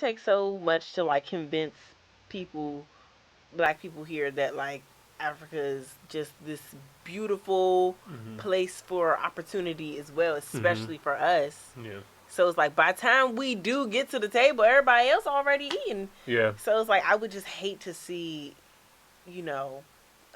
take so much to like convince people, black people here, that like Africa is just this beautiful place for opportunity as well, especially for us. Yeah. So it's like by the time we do get to the table, everybody else already eating. Yeah. So it's like I would just hate to see,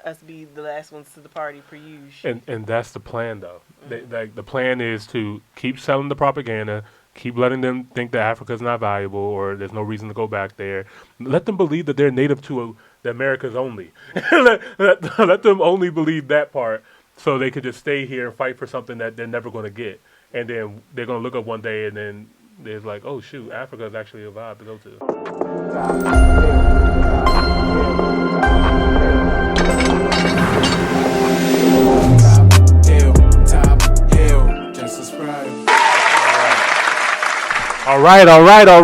us be the last ones to the party per usual. And that's the plan, though. The plan is to keep selling the propaganda, keep letting them think that Africa's not valuable or there's no reason to go back there. Let them believe that they're native to the Americas only. let them only believe that part so they could just stay here and fight for something that they're never going to get. And then they're going to look up one day and then there's like, oh, shoot, Africa is actually a vibe to go to. All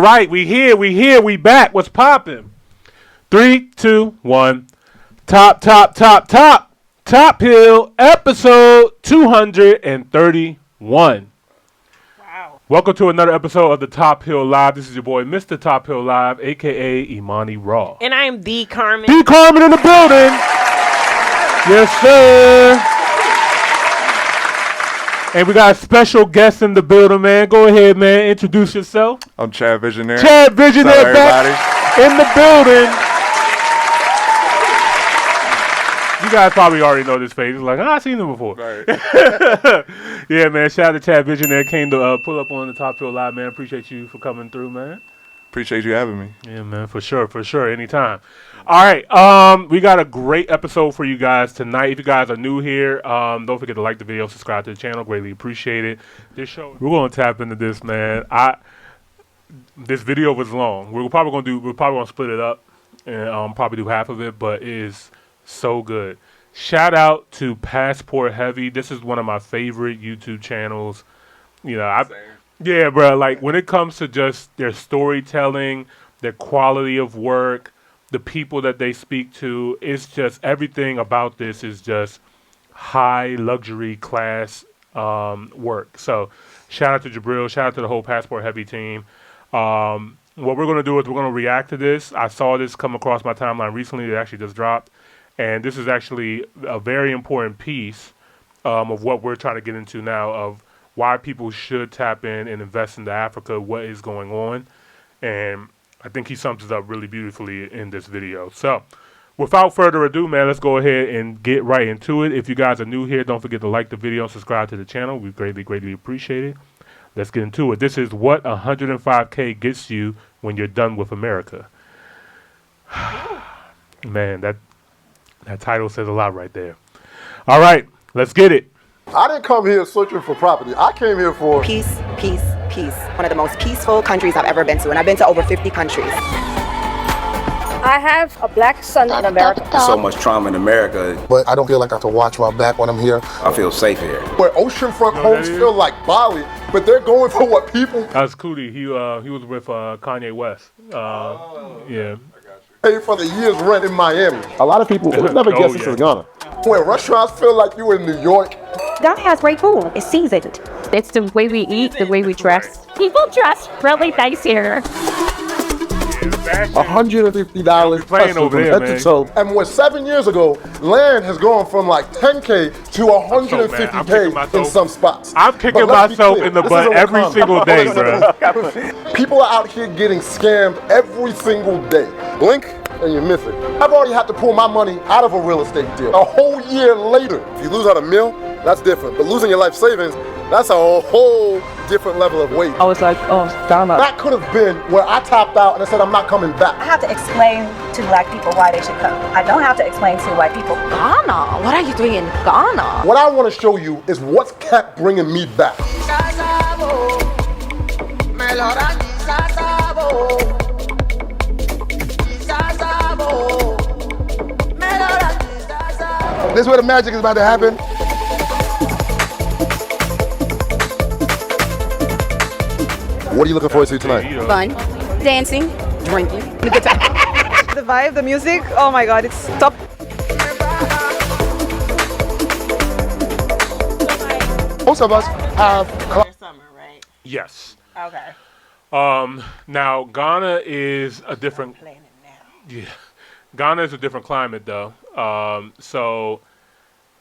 right. We here, we back. What's popping? 3, 2, 1. Top Hill, episode 231. Wow. Welcome to another episode of the Top Hill Live. This is your boy, Mr. Top Hill Live, a.k.a. Imani Raw. And I am the Carmen. The Carmen in the building. Yes, sir. And we got a special guest in the building, man. Go ahead, man. Introduce yourself. I'm Chad Visionaire. Chad Visionaire back in the building. You guys probably already know this face. It's like, I've seen him before. Right. Yeah, man. Shout out to Chad Visionaire. Came to pull up on the Top Hill Live, man. Appreciate you for coming through, man. Appreciate you having me. Yeah, man. For sure. Anytime. All right. We got a great episode for you guys tonight. If you guys are new here, don't forget to like the video, subscribe to the channel. Greatly appreciate it. This show, we're going to tap into this, man. This video was long. We're probably going to split it up and probably do half of it, but it is so good. Shout out to Passport Heavy. This is one of my favorite YouTube channels. Yeah, bro. Like when it comes to just their storytelling, their quality of work, the people that they speak to, it's just everything about this is just high luxury class work. So shout out to Jabril. Shout out to the whole Passport Heavy team. What we're going to do is we're going to react to this. I saw this come across my timeline recently. It actually just dropped. And this is actually a very important piece of what we're trying to get into now, of why people should tap in and invest into Africa, what is going on. And I think he sums it up really beautifully in this video. So without further ado, man, let's go ahead and get right into it. If you guys are new here, don't forget to like the video and subscribe to the channel. We greatly appreciate it. Let's get into it. This is what 105K gets you when you're done with America. Man, that title says a lot right there. All right, let's get it. I didn't come here searching for property. I came here for peace. One of the most peaceful countries I've ever been to, and I've been to over 50 countries. I have a black son in America. So much trauma in America. but I don't feel like I have to watch my back when I'm here. I feel safe here. Where oceanfront homes feel like Bali, but they're going for what people That's Cootie. He was with Kanye West. Yeah. pay for the year's rent in Miami. A lot of people would never guess this is Ghana. Where restaurants feel like you in New York. Ghana has great food. It's seasoned. It's the way we eat, the way we dress. People dress really nice here. $150 playing over there, man. And when 7 years ago, land has gone from like 10K to 150K in some spots. I'm kicking myself in the butt every single day, bro. People are out here getting scammed every single day. Blink and you miss it. I've already had to pull my money out of a real estate deal a whole year later. If you lose out a meal, that's different. But losing your life savings, that's a whole different level of weight. I was like, oh, Ghana. That could have been where I tapped out and I said, I'm not coming back. I have to explain to black people why they should come. I don't have to explain to white people. Ghana? What are you doing in Ghana? What I want to show you is what's kept bringing me back. This is where the magic is about to happen. What are you looking forward to tonight? Fun, dancing, drinking, a good time. The vibe, the music, oh my god, it's top. Most of us have Summer, right? Yes. Okay. Now Ghana is a different. Yeah, Ghana is a different climate though. So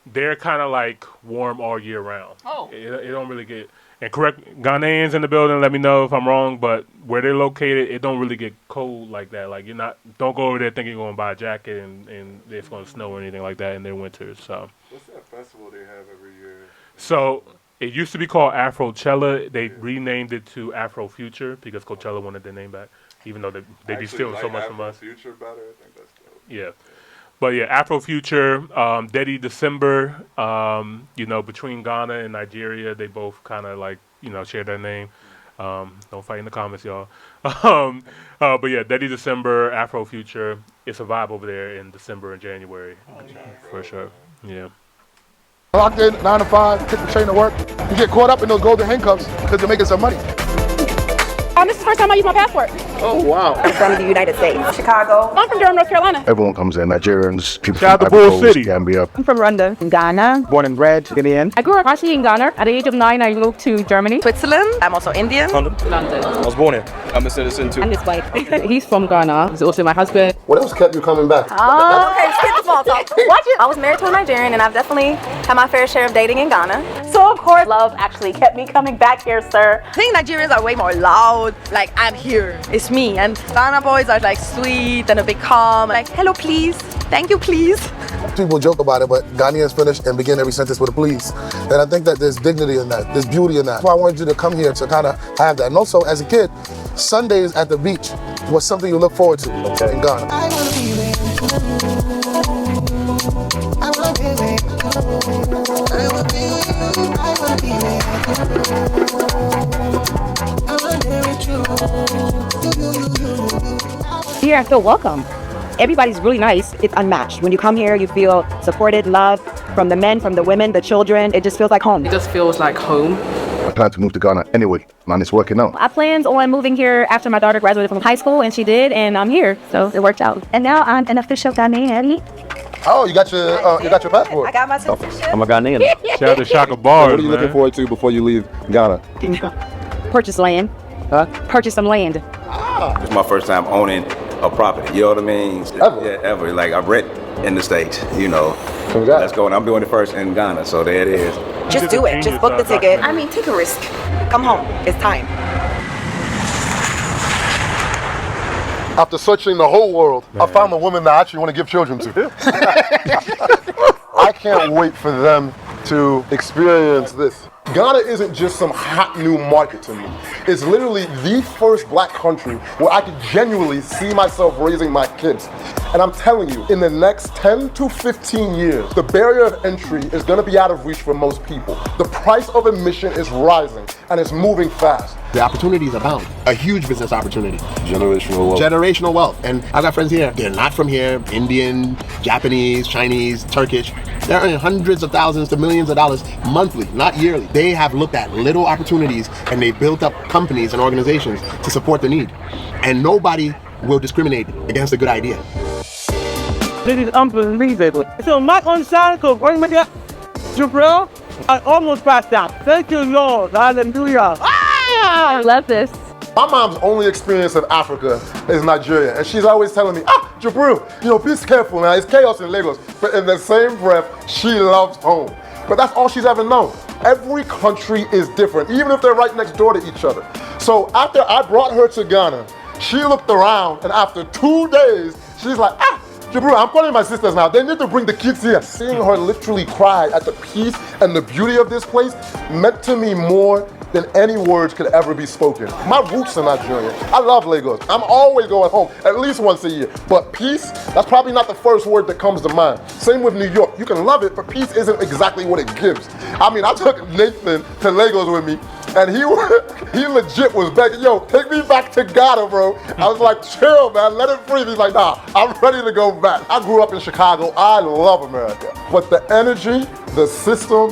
they're kind of like warm all year round. Oh. It don't really get. And correct Ghanaians in the building, let me know if I'm wrong, but where they're located, it don't really get cold like that. Like don't go over there thinking you're going to buy a jacket and it's going to snow or anything like that in their winters. So. What's that festival they have every year? So it used to be called Afrochella. They renamed it to Afrofuture because Coachella wanted their name back, even though they be stealing so much from us. Future better. I think that's dope. Yeah. But yeah, Afrofuture, Dedi December, between Ghana and Nigeria, they both kind of like, share their name. Don't fight in the comments, y'all. But yeah, Dedi December, Afrofuture, it's a vibe over there in December and January. For sure. Yeah. Locked in, 9 to 5, take the train to work. You get caught up in those golden handcuffs because you're making some money. This is the first time I use my passport. Oh, wow. I'm from the United States, Chicago. I'm from Durham, North Carolina. Everyone comes in, Nigerians, people Shout out from to Ivory Bull Coast, City. Gambia. I'm from Rwanda. Ghana. Born and bred, Ghanaian. I grew up partially in Ghana. At the age of 9, I moved to Germany. Switzerland. I'm also Indian. London. I was born here. I'm a citizen too. I'm his wife. He's from Ghana. He's also my husband. What else kept you coming back? Okay, skip the small talk. Watch it. I was married to a Nigerian, and I've definitely had my fair share of dating in Ghana. So, of course, love actually kept me coming back here, sir. I think Nigerians are way more loud. Like, I'm here. It's me. And Ghana boys are like sweet and a bit calm. Like, hello, please. Thank you, please. People joke about it, but Ghanaians finish and begin every sentence with a please. And I think that there's dignity in that. There's beauty in that. That's why I wanted you to come here to kind of have that. And also, as a kid, Sundays at the beach was something you look forward to in Ghana. I wanna be with you. I wanna be with you. I wanna be with you. I wanna be with you. I wanna be with you. Here, I feel welcome. Everybody's really nice. It's unmatched. When you come here, you feel supported, loved from the men, from the women, the children. It just feels like home. It just feels like home. I plan to move to Ghana anyway, and it's working out. I planned on moving here after my daughter graduated from high school, and she did, and I'm here, so it worked out. And now I'm an official Ghanaian. Oh, you got your passport. I got my citizenship. I'm a Ghanaian. Shout out to Shaka Bars, What are you looking forward to before you leave Ghana? Purchase land. Huh? Purchase some land. It's my first time owning a property, you know what I mean? Ever? Yeah, ever. Like I rent in the States, Congrats. Let's go. And I'm doing it first in Ghana, so there it is. Just do it. Just book the ticket. I mean, take a risk. Come home. It's time. After searching the whole world, I found a woman that I actually want to give children to. I can't wait for them to experience this. Ghana isn't just some hot new market to me. It's literally the first black country where I could genuinely see myself raising my kids. And I'm telling you, in the next 10 to 15 years, the barrier of entry is gonna be out of reach for most people. The price of admission is rising and it's moving fast. The opportunities abound. A huge business opportunity. Generational wealth. Generational wealth. And I've got friends here. They're not from here. Indian, Japanese, Chinese, Turkish. They're earning hundreds of thousands to millions of dollars monthly, not yearly. They have looked at little opportunities and they built up companies and organizations to support the need. And nobody will discriminate against a good idea. This is unbelievable. So my own son could bring me up. Jabril, I almost passed out. Thank you, Lord. Hallelujah. I love this. My mom's only experience of Africa is Nigeria, and she's always telling me, Jabril, be careful now, it's chaos in Lagos. But in the same breath, she loves home. But that's all she's ever known. Every country is different, even if they're right next door to each other. So after I brought her to Ghana, she looked around, and after 2 days, she's like, Jabril, I'm calling my sisters now. They need to bring the kids here. Seeing her literally cry at the peace and the beauty of this place meant to me more than any words could ever be spoken. My roots are Nigerian. I love Lagos. I'm always going home at least once a year. But peace, that's probably not the first word that comes to mind. Same with New York. You can love it, but peace isn't exactly what it gives. I mean, I took Nathan to Lagos with me, and he legit was begging, take me back to Ghana, bro. I was like, chill, man, let it breathe. He's like, nah, I'm ready to go back. I grew up in Chicago. I love America. But the energy, the system,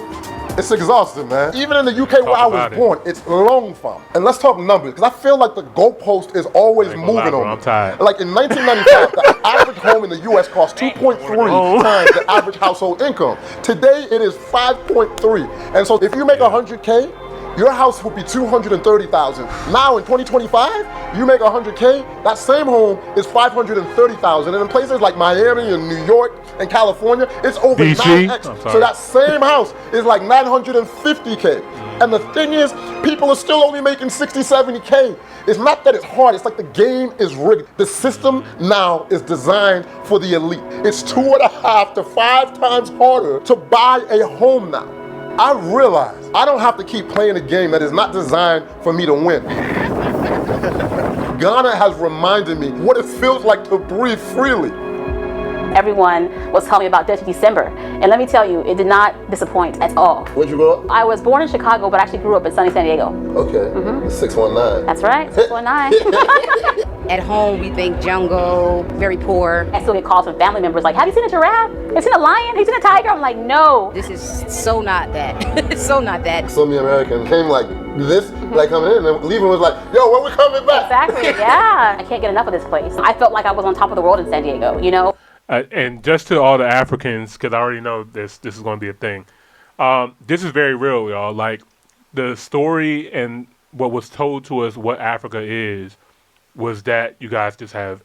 it's exhausting, man. Even in the UK where I was born, it's long farm. And let's talk numbers, because I feel like the goalpost is always moving on me. I'm tired. Like in 1995, the average home in the US cost 2.3 times the average household income. Today, it is 5.3. And so if you make 100K, your house would be 230,000. Now in 2025, you make 100K, that same home is 530,000. And in places like Miami and New York and California, it's over DC? 9x. So that same house is like 950K. And the thing is, people are still only making 60, 70K. It's not that it's hard, it's like the game is rigged. The system now is designed for the elite. It's 2.5 to 5 times harder to buy a home now. I realize I don't have to keep playing a game that is not designed for me to win. Ghana has reminded me what it feels like to breathe freely. Everyone was telling me about Dirty December, and let me tell you, it did not disappoint at all. Where'd you grow up? I was born in Chicago, but actually grew up in sunny San Diego. Okay, 619. That's right, 619. At home, we think jungle, very poor. I still get calls from family members like, have you seen a giraffe? Have you seen a lion? Have you seen a tiger? I'm like, no. This is so not that. It's so not that. So many Americans came like this, like coming in, and then leaving was like, yo, when we coming back? Exactly, yeah. I can't get enough of this place. I felt like I was on top of the world in San Diego, you know? And just to all the Africans, because I already know this is going to be a thing. This is very real, y'all. Like, the story and what was told to us what Africa is was that you guys just have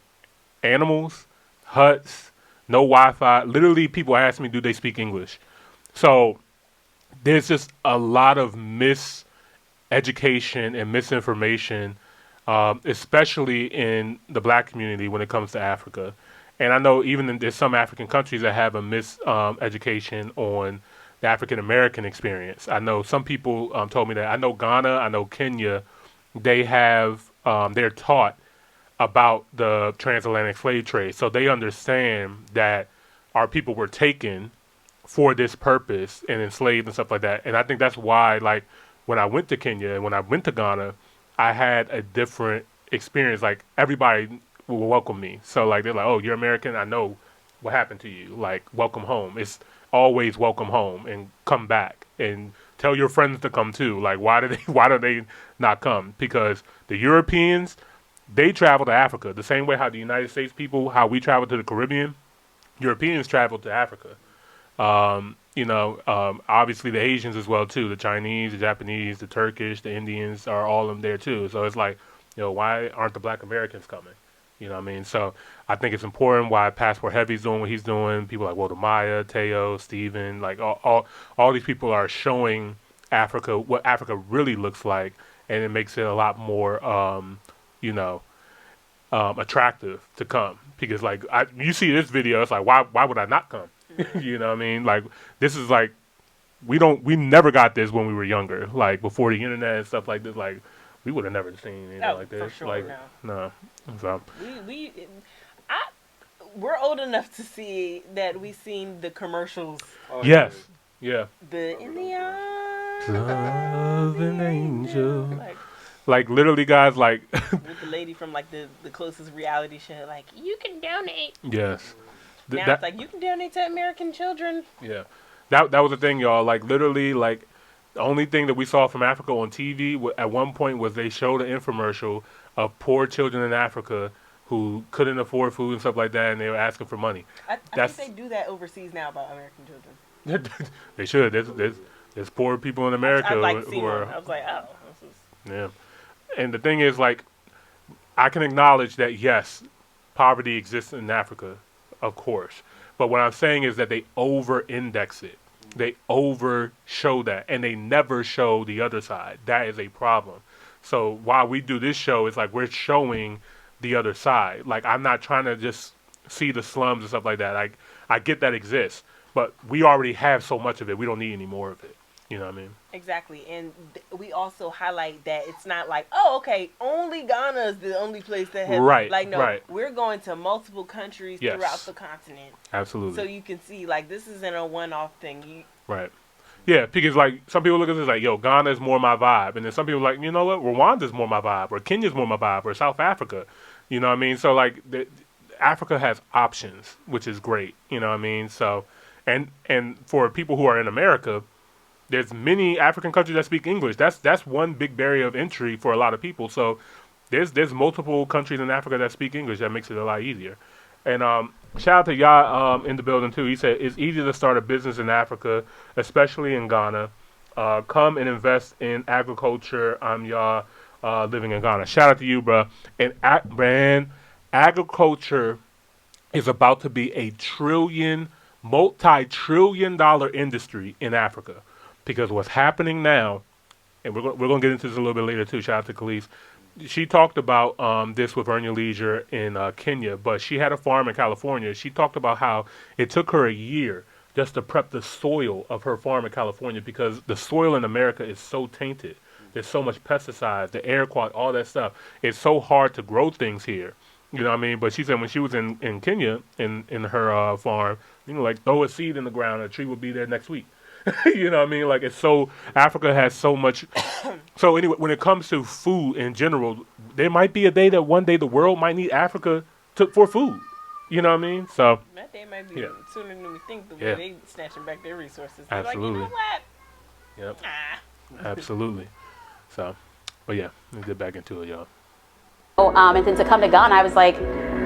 animals, huts, no Wi-Fi. Literally, people ask me, do they speak English? So there's just a lot of miseducation and misinformation, especially in the black community when it comes to Africa. And I know even there's some African countries that have a miseducation on the African American experience. I know some people told me that. I know Ghana, I know Kenya, they have, they're taught about the transatlantic slave trade. So they understand that our people were taken for this purpose and enslaved and stuff like that. And I think that's why, like, when I went to Kenya and when I went to Ghana, I had a different experience. Like, everybody will welcome me. So, like, they're like, oh, you're American? I know what happened to you. Like, welcome home. It's always welcome home and come back and tell your friends to come too. Like, why do they not come? Because the Europeans, they travel to Africa the same way how the United States people, how we travel to the Caribbean. Europeans travel to Africa. Obviously the Asians as well too. The Chinese, the Japanese, the Turkish, the Indians are all of them there too. So it's like, why aren't the Black Americans coming? You know what I mean? So I think it's important why Passport Heavy's doing what he's doing. People like Walter Maya, Teo, Steven, like all these people are showing Africa what Africa really looks like, and it makes it a lot more, attractive to come. Because like you see this video, it's like why would I not come? You know what I mean? Like this is like we never got this when we were younger. Like before the internet and stuff like this. Like we would have never seen anything like this. For sure, like no. So we're old enough to see that we've seen the commercials. Yes. Yeah. The in the eyes of an angel. Like literally, guys. Like with the lady from like the closest reality show. Like you can donate. Yes. Now it's like you can donate to American children. Yeah. That was the thing, y'all. Like literally, like the only thing that we saw from Africa on TV at one point was they showed an infomercial of poor children in Africa who couldn't afford food and stuff like that, and they were asking for money. I think they do that overseas now about American children. They should. There's poor people in America who are. I was like, oh. Yeah. And the thing is, like, I can acknowledge that, yes, poverty exists in Africa, of course. But what I'm saying is that they over-index it. They over-show that, and they never show the other side. That is a problem. So while we do this show, it's like we're showing the other side. Like, I'm not trying to just see the slums and stuff like that. I get that exists, but we already have so much of it. We don't need any more of it. You know what I mean? Exactly. And we also highlight that it's not like, oh, okay, only Ghana is the only place that has... Right, like, no, right. We're going to multiple countries throughout the continent. Absolutely. So you can see, like, this isn't a one-off thing. Right. Yeah, because, like, some people look at this like, yo, Ghana is more my vibe. And then some people are like, you know what, Rwanda's more my vibe, or Kenya's more my vibe, or South Africa. You know what I mean? So, like, Africa has options, which is great. You know what I mean? So, and for people who are in America... There's many African countries that speak English. That's one big barrier of entry for a lot of people. So there's multiple countries in Africa that speak English. That makes it a lot easier. And shout out to Ya in the building too. He said it's easy to start a business in Africa, especially in Ghana. come and invest in agriculture. I'm y'all living in Ghana. Shout out to you, bro. And man, agriculture is about to be a multi-trillion-dollar industry in Africa, because what's happening now, and we're going to get into this a little bit later too. Shout out to Khalees. She talked about this with Earn Your Leisure in Kenya, but she had a farm in California. She talked about how it took her a year just to prep the soil of her farm in California, because the soil in America is so tainted. There's so much pesticides, the air quality, all that stuff. It's so hard to grow things here. You know what I mean? But she said when she was in Kenya, in her farm, like throw a seed in the ground, a tree will be there next week. You know what I mean? Like, it's so, Africa has so much. So anyway, when it comes to food in general, there might be a day that one day the world might need Africa for food. You know what I mean? So that day might be sooner than we think, the way they snatching back their resources. They're absolutely. like, you know what? Yep. Absolutely. So, but yeah, let's get back into it, y'all. And then to come to Ghana, I was like,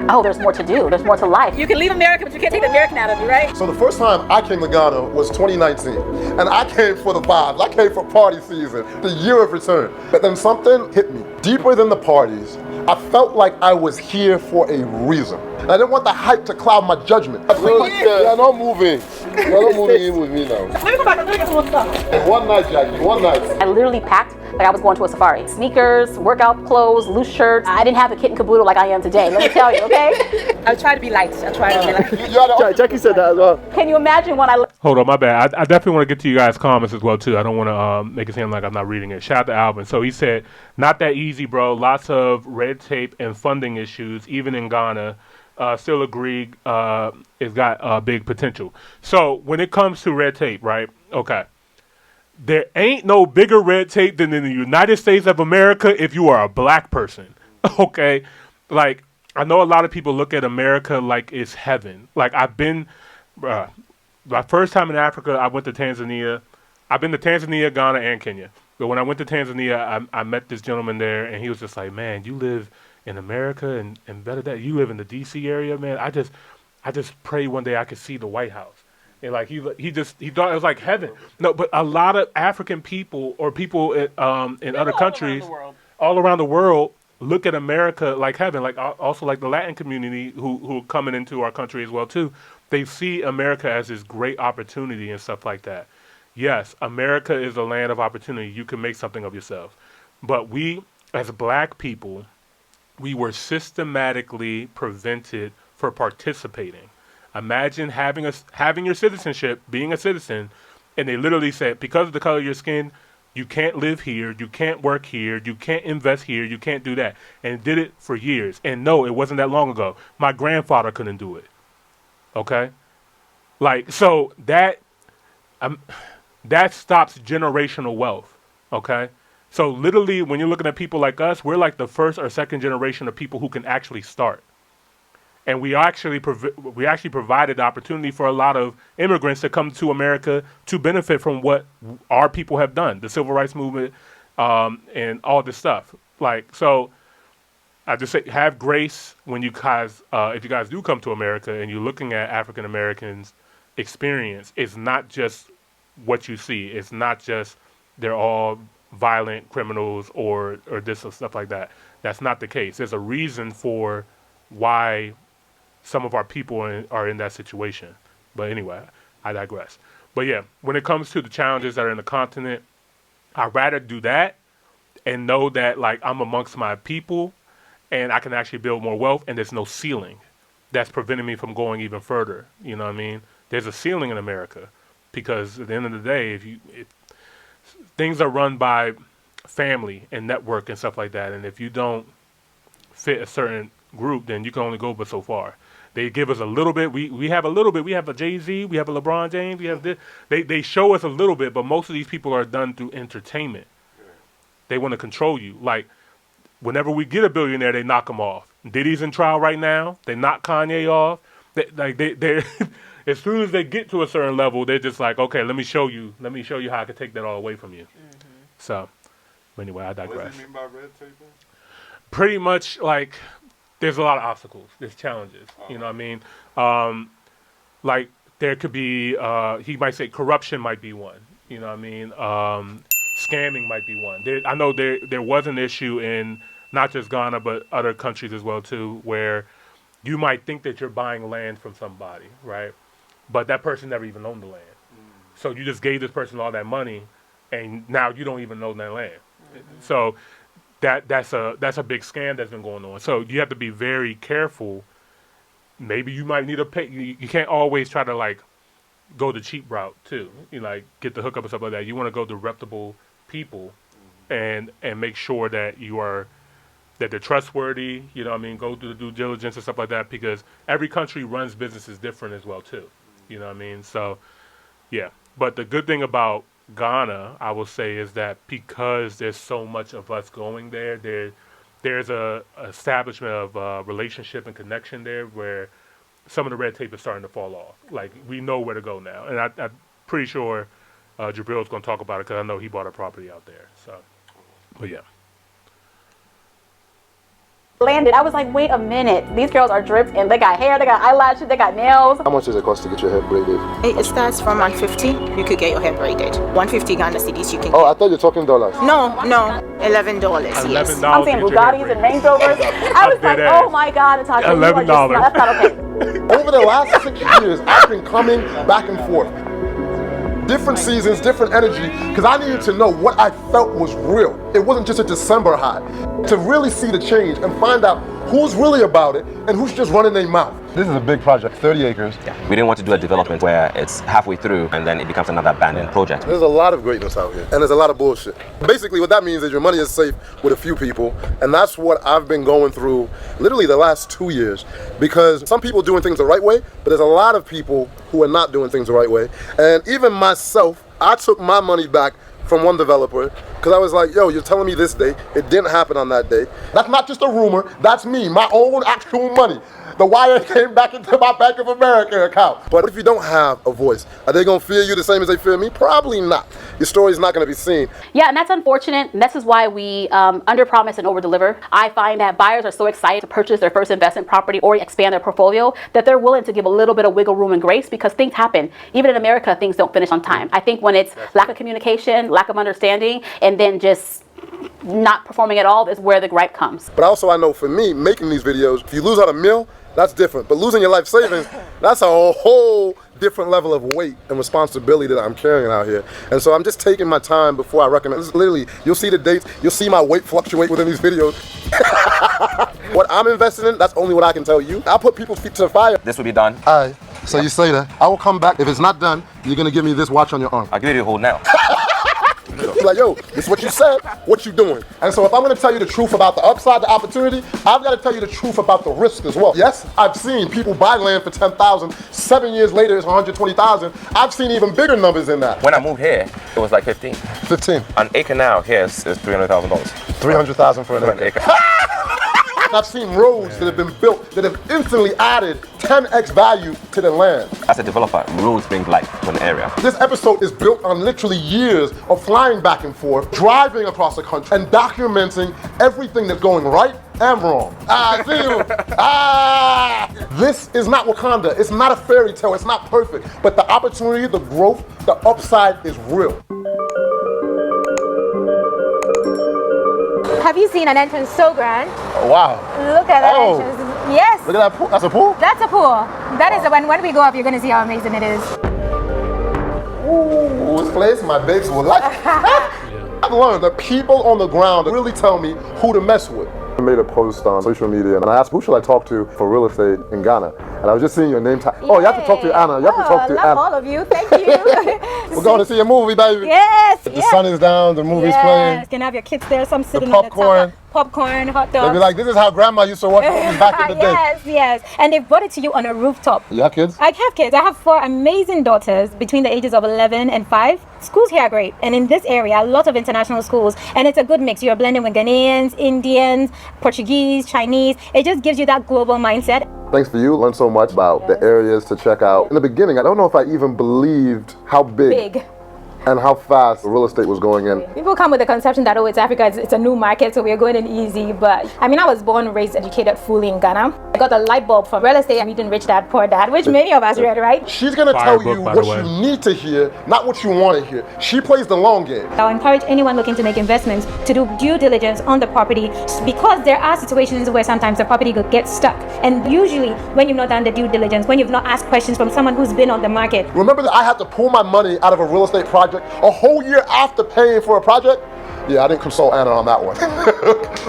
oh, there's more to do. There's more to life. You can leave America, but you can't take the American out of you, right? So the first time I came to Ghana was 2019. And I came for the vibes. I came for party season, the year of return. But then something hit me deeper than the parties. I felt like I was here for a reason. And I didn't want the hype to cloud my judgment. You're not moving. You're not moving in with me now. Let me go back and look at some stuff. One night, Jackie, one night. I literally packed like I was going to a safari. Sneakers, workout clothes, loose shirts. I didn't have the kit and caboodle like I am today. Let me tell you, okay? I try to be light. I try to be light. Jackie said that as well. Can you imagine when I... Hold on, my bad. I definitely want to get to you guys' comments as well, too. I don't want to make it seem like I'm not reading it. Shout out to Alvin. So he said, not that easy, bro. Lots of red tape and funding issues, even in Ghana. Still agree it's got big potential. So when it comes to red tape, right? Okay. There ain't no bigger red tape than in the United States of America if you are a black person. Okay? Like, I know a lot of people look at America like it's heaven. Like, I've been, my first time in Africa, I went to Tanzania. I've been to Tanzania, Ghana, and Kenya. But when I went to Tanzania, I met this gentleman there, and he was just like, man, you live in America, and better that, you live in the D.C. area, man. I just pray one day I could see the White House. And like he thought it was like heaven. No, but a lot of African people or people in other countries, all around the world, look at America like heaven. Like also like the Latin community who are coming into our country as well too. They see America as this great opportunity and stuff like that. Yes, America is a land of opportunity. You can make something of yourself. But we, as black people, we were systematically prevented from participating. Imagine having your citizenship, being a citizen, and they literally said, because of the color of your skin, you can't live here, you can't work here, you can't invest here, you can't do that. And did it for years. And no, it wasn't that long ago. My grandfather couldn't do it. Okay? Like, so that stops generational wealth. Okay? So literally, when you're looking at people like us, we're like the first or second generation of people who can actually start. And we actually provided the opportunity for a lot of immigrants to come to America to benefit from what our people have done, the civil rights movement, and all this stuff. Like, so I just say, have grace when you guys, if you guys do come to America and you're looking at African Americans' experience. It's not just what you see. It's not just they're all violent criminals or this or stuff like that. That's not the case. There's a reason for why some of our people are in that situation. But anyway, I digress. But yeah, when it comes to the challenges that are in the continent, I'd rather do that and know that like I'm amongst my people and I can actually build more wealth and there's no ceiling that's preventing me from going even further. You know what I mean? There's a ceiling in America because at the end of the day, if things are run by family and network and stuff like that, and if you don't fit a certain group, then you can only go but so far. They give us a little bit. We have a little bit. We have a Jay-Z. We have a LeBron James. We have this. They show us a little bit, but most of these people are done through entertainment. They want to control you. Like, whenever we get a billionaire, they knock them off. Diddy's in trial right now. They knock Kanye off. They as soon as they get to a certain level, they're just like, okay, let me show you how I can take that all away from you. Mm-hmm. So, anyway, I digress. What do you mean by red taping? Pretty much like, there's a lot of obstacles. There's challenges. Oh. You know what I mean? Like there could be, he might say corruption might be one. You know what I mean? Scamming might be one. I know there was an issue in not just Ghana but other countries as well too, where you might think that you're buying land from somebody, right? But that person never even owned the land. So you just gave this person all that money, and now you don't even own that land. So that's a big scam that's been going on. So you have to be very careful. Maybe you might need to pay. You can't always try to like go the cheap route too. You know, like get the hookup and stuff like that. You want to go to reputable people, and make sure that that they're trustworthy. You know what I mean? Go through the due diligence and stuff like that, because every country runs businesses different as well too. You know what I mean? So yeah. But the good thing about Ghana, I will say, is that because there's so much of us going there's a establishment of relationship and connection there where some of the red tape is starting to fall off. Like, we know where to go now. And I'm pretty sure Jabril's going to talk about it because I know he bought a property out there. So, but yeah. Landed. I was like, wait a minute. These girls are dripped and they got hair, they got eyelashes, they got nails. How much does it cost to get your hair braided? It starts from 150. You could get your hair braided. 150 Ghana cedis you can Oh, I thought you were talking dollars. No, $11. Yes. I'm saying Bugattis and Range Rovers. I was like, oh my God, Natasha, $11. That's not okay. Over the last 6 years, I've been coming back and forth. Different seasons, different energy, because I needed to know what I felt was real. It wasn't just a December high. To really see the change and find out who's really about it and who's just running their mouth. This is a big project, 30 acres. We didn't want to do a development where it's halfway through and then it becomes another abandoned project. There's a lot of greatness out here, and there's a lot of bullshit. Basically, what that means is your money is safe with a few people, and that's what I've been going through literally the last 2 years, because some people doing things the right way, but there's a lot of people who are not doing things the right way. And even myself, I took my money back from one developer because I was like, yo, you're telling me this day, it didn't happen on that day. That's not just a rumor, that's me, my own actual money. The wire came back into my Bank of America account. But if you don't have a voice, are they gonna fear you the same as they fear me? Probably not. Your story's not gonna be seen. Yeah, and that's unfortunate. This is why we under-promise and over-deliver. I find that buyers are so excited to purchase their first investment property or expand their portfolio that they're willing to give a little bit of wiggle room and grace because things happen. Even in America, things don't finish on time. I think when it's lack of communication, lack of understanding, and then just not performing at all is where the gripe comes. But also I know for me, making these videos, if you lose out a meal, that's different. But losing your life savings, that's a whole different level of weight and responsibility that I'm carrying out here. And so I'm just taking my time before I recommend. This is literally, you'll see the dates, you'll see my weight fluctuate within these videos. What I'm invested in, that's only what I can tell you. I'll put people's feet to the fire. This will be done. All right, so you say that. I will come back. If it's not done, you're gonna give me this watch on your arm. I'll give you a hold now. Be like, yo, this is what you said, what you doing? And so if I'm gonna tell you the truth about the upside, the opportunity, I've gotta tell you the truth about the risk as well. Yes, I've seen people buy land for 10,000, 7 years later it's 120,000. I've seen even bigger numbers than that. When I moved here, it was like 15. 15. An acre now here is $300,000. 300,000 for an acre. I've seen roads that have been built that have instantly added 10x value to the land. As a developer, roads bring life to an area. This episode is built on literally years of flying back and forth, driving across the country, and documenting everything that's going right and wrong. This is not Wakanda. It's not a fairy tale. It's not perfect. But the opportunity, the growth, the upside is real. Have you seen an entrance so grand? Oh, wow. Look at that entrance. Yes. Look at that pool. That's a pool? That's a pool. That is when we go up, you're going to see how amazing it is. Ooh, this place my babes will like. I've learned that people on the ground really tell me who to mess with. I made a post on social media and I asked who should I talk to for real estate in Ghana, and I was just seeing your name tag. Oh, you have to talk to Anna. You have to talk to I Anna. love all of you. Thank you. We're going to see a movie, baby. Yes. The sun is down. The movie's playing. You can have your kids there. Some sitting popcorn. on the top. Popcorn, hot dogs. They'll be like, this is how grandma used to watch movies back in the day. Yes. And they brought it to you on a rooftop. You have kids? I have kids. I have 4 amazing daughters between the ages of 11 and 5. Schools here are great. And in this area, a lot of international schools. And it's a good mix. You're blending with Ghanaians, Indians, Portuguese, Chinese. It just gives you that global mindset. Thanks for you. Learned so much about the areas to check out. In the beginning, I don't know if I even believed how big and how fast real estate was going in. People come with the conception that, oh, it's Africa, it's a new market, so we're going in easy. But I mean, I was born, raised, educated fully in Ghana. I got a light bulb from real estate, reading Rich Dad, Poor Dad, which many of us read, right? She's going to tell you what you need to hear, not what you want to hear. She plays the long game. I'll encourage anyone looking to make investments to do due diligence on the property, because there are situations where sometimes the property could get stuck. And usually, when you've not done the due diligence, when you've not asked questions from someone who's been on the market. Remember that I had to pull my money out of a real estate project a whole year after paying for a project? Yeah, I didn't consult Anna on that one.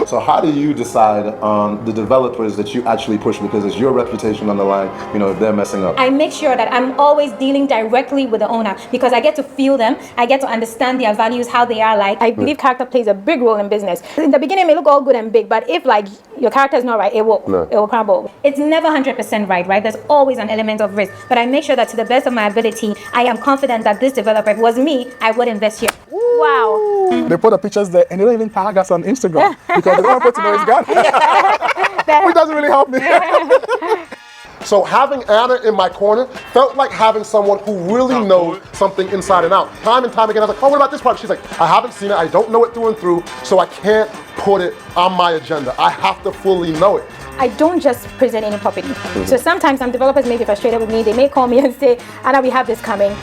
So how do you decide on the developers that you actually push, because it's your reputation on the line, you know, if they're messing up? I make sure that I'm always dealing directly with the owner, because I get to feel them, I get to understand their values, how they are like. I believe character plays a big role in business. In the beginning it may look all good and big, but if like your character is not right, it will crumble. It's never 100% right? There's always an element of risk, but I make sure that to the best of my ability, I am confident that this developer, if it was me, I would invest here. Wow. They put the pictures there and they don't even tag us on Instagram because they don't want to know it's Ghana. Which doesn't really help me. So having Anna in my corner felt like having someone who really knows something inside and out. Time and time again, I was like, oh, what about this project? She's like, I haven't seen it, I don't know it through and through, so I can't put it on my agenda. I have to fully know it. I don't just present any property. So sometimes some developers may be frustrated with me. They may call me and say, Anna, we have this coming.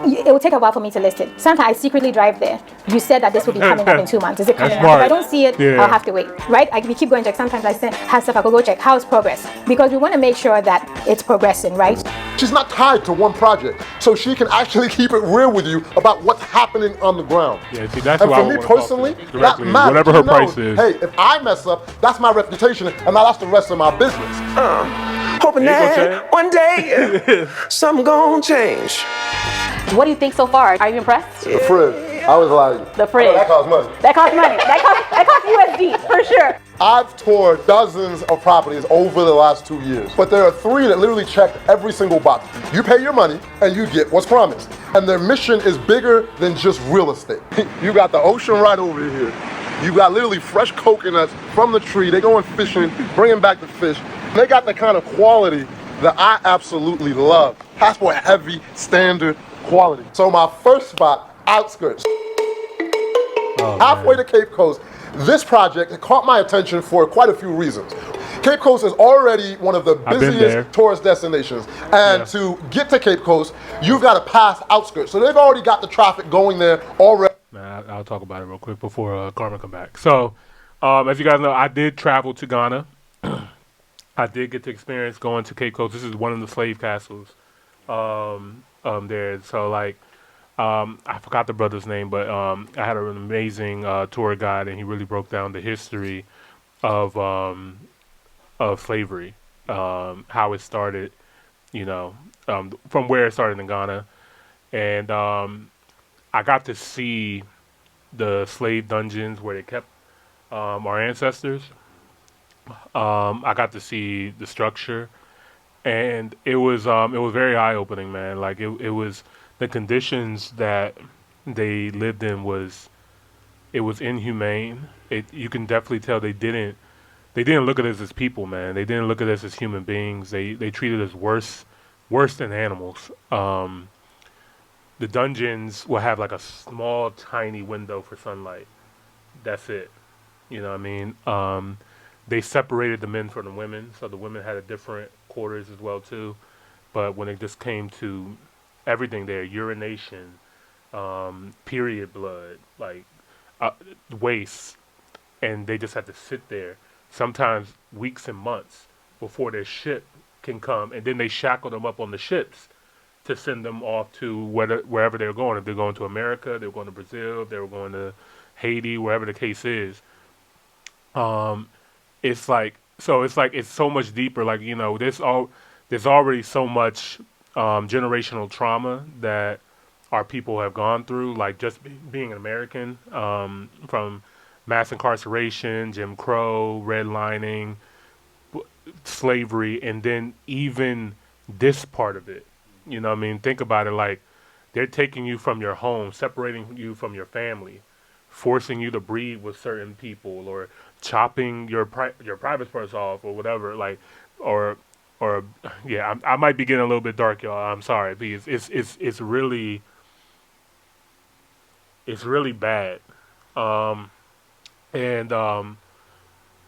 It will take a while for me to list it. Sometimes I secretly drive there. You said that this will be coming up in 2 months. Is it coming up? If I don't see it, I'll have to wait, right? We keep going check. Sometimes I have stuff I could go check. How's progress? Because we want to make sure that it's progressing, right? She's not tied to one project, so she can actually keep it real with you about what's happening on the ground. Yeah, see, that's and for me personally, that matters. Whatever her price is. Hey, if I mess up, that's my reputation, and now that's the rest of my business. Hoping that one day something gon' change. What do you think so far? Are you impressed? The fridge. I was like, the fridge. Oh, that costs money. That costs money. That costs USD for sure. I've toured dozens of properties over the last 2 years, but there are 3 that literally check every single box. You pay your money and you get what's promised. And their mission is bigger than just real estate. You got the ocean right over here. You got literally fresh coconuts from the tree. They going fishing, bringing back the fish. They got the kind of quality that I absolutely love. Passport heavy, standard quality. So my first spot, outskirts. Halfway to Cape Coast, this project caught my attention for quite a few reasons. Cape Coast is already one of the busiest tourist destinations. And to get to Cape Coast, you've got to pass outskirts. So they've already got the traffic going there already. I'll talk about it real quick before Carmen come back. So, as you guys know, I did travel to Ghana. I did get to experience going to Cape Coast. This is one of the slave castles there. So, like, I forgot the brother's name, but I had an amazing tour guide, and he really broke down the history of slavery, how it started, you know, from where it started in Ghana. And I got to see the slave dungeons where they kept our ancestors. I got to see the structure, and it was very eye-opening, man. Like it was the conditions that they lived in was inhumane. You can definitely tell they didn't look at us as people, man. They didn't look at us as human beings. They treated us worse than animals. The dungeons will have like a small, tiny window for sunlight. That's it. You know what I mean? They separated the men from the women, so the women had a different quarters as well too. But when it just came to everything there, urination, period blood, like waste, and they just had to sit there, sometimes weeks and months before their ship can come, and then they shackle them up on the ships to send them off to wherever they're going. If they're going to America, they're going to Brazil, if they were going to Haiti, wherever the case is. It's so much deeper. Like, you know, there's already so much generational trauma that our people have gone through, like just being an American, from mass incarceration, Jim Crow, redlining, slavery, and then even this part of it. You know what I mean? Think about it, like they're taking you from your home, separating you from your family, forcing you to breed with certain people, or chopping your private parts off, or whatever. Like, or yeah, I might be getting a little bit dark, y'all. I'm sorry, because it's really it's really bad.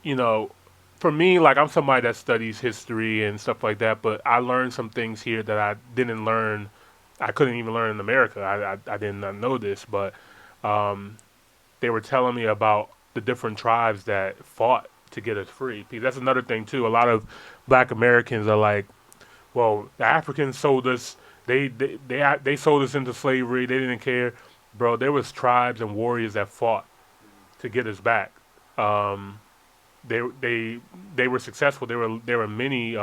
You know, for me, like I'm somebody that studies history and stuff like that, but I learned some things here that I didn't learn. I couldn't even learn in America. I did not know this, but they were telling me about the different tribes that fought to get us free. Because that's another thing too. A lot of Black Americans are like, well, the Africans sold us. They sold us into slavery. They didn't care, bro. There was tribes and warriors that fought to get us back. They were successful. There were many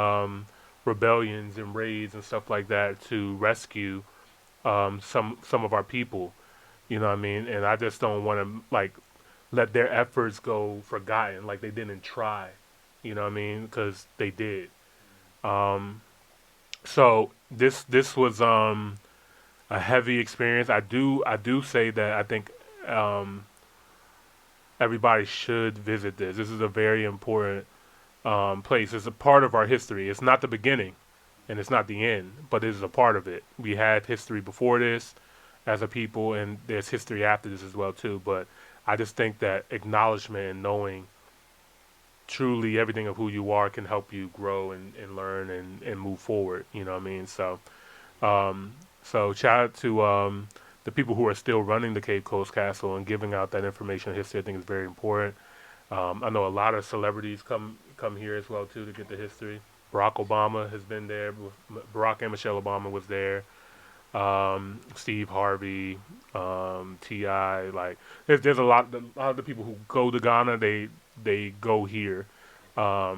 rebellions and raids and stuff like that to rescue some of our people. You know what I mean? And I just don't want to like let their efforts go forgotten. Like they didn't try. You know what I mean? Because they did. So this was a heavy experience. I do say that I think everybody should visit this. This is a very important place. It's a part of our history. It's not the beginning, and it's not the end, but it is a part of it. We had history before this as a people, and there's history after this as well too. But I just think that acknowledgement and knowing truly everything of who you are can help you grow and learn and move forward. You know what I mean? So shout out to the people who are still running the Cape Coast Castle and giving out that information and history. I think is very important. I know a lot of celebrities come here as well too to get the history. Barack Obama has been there. Barack and Michelle Obama was there. Steve Harvey, T.I. Like there's a lot of the people who go to Ghana. They go here. So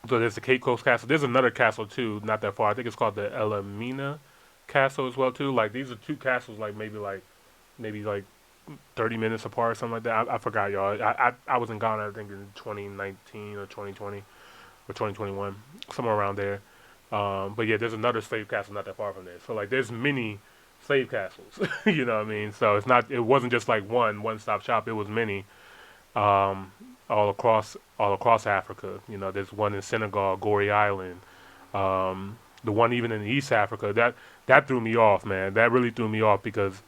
there's the Cape Coast Castle. There's another castle too, not that far. I think it's called the Elamina Castle as well too. Like these are two castles, like maybe 30 minutes apart or something like that. I forgot, y'all. I was in Ghana, I think in 2019 or 2020 or 2021, somewhere around there. But yeah, there's another slave castle not that far from there. So like there's many slave castles. You know what I mean? So it wasn't just like one-stop shop. It was many. All across Africa. You know, there's one in Senegal, Gorée Island. The one even in East Africa, that threw me off, man. That really threw me off because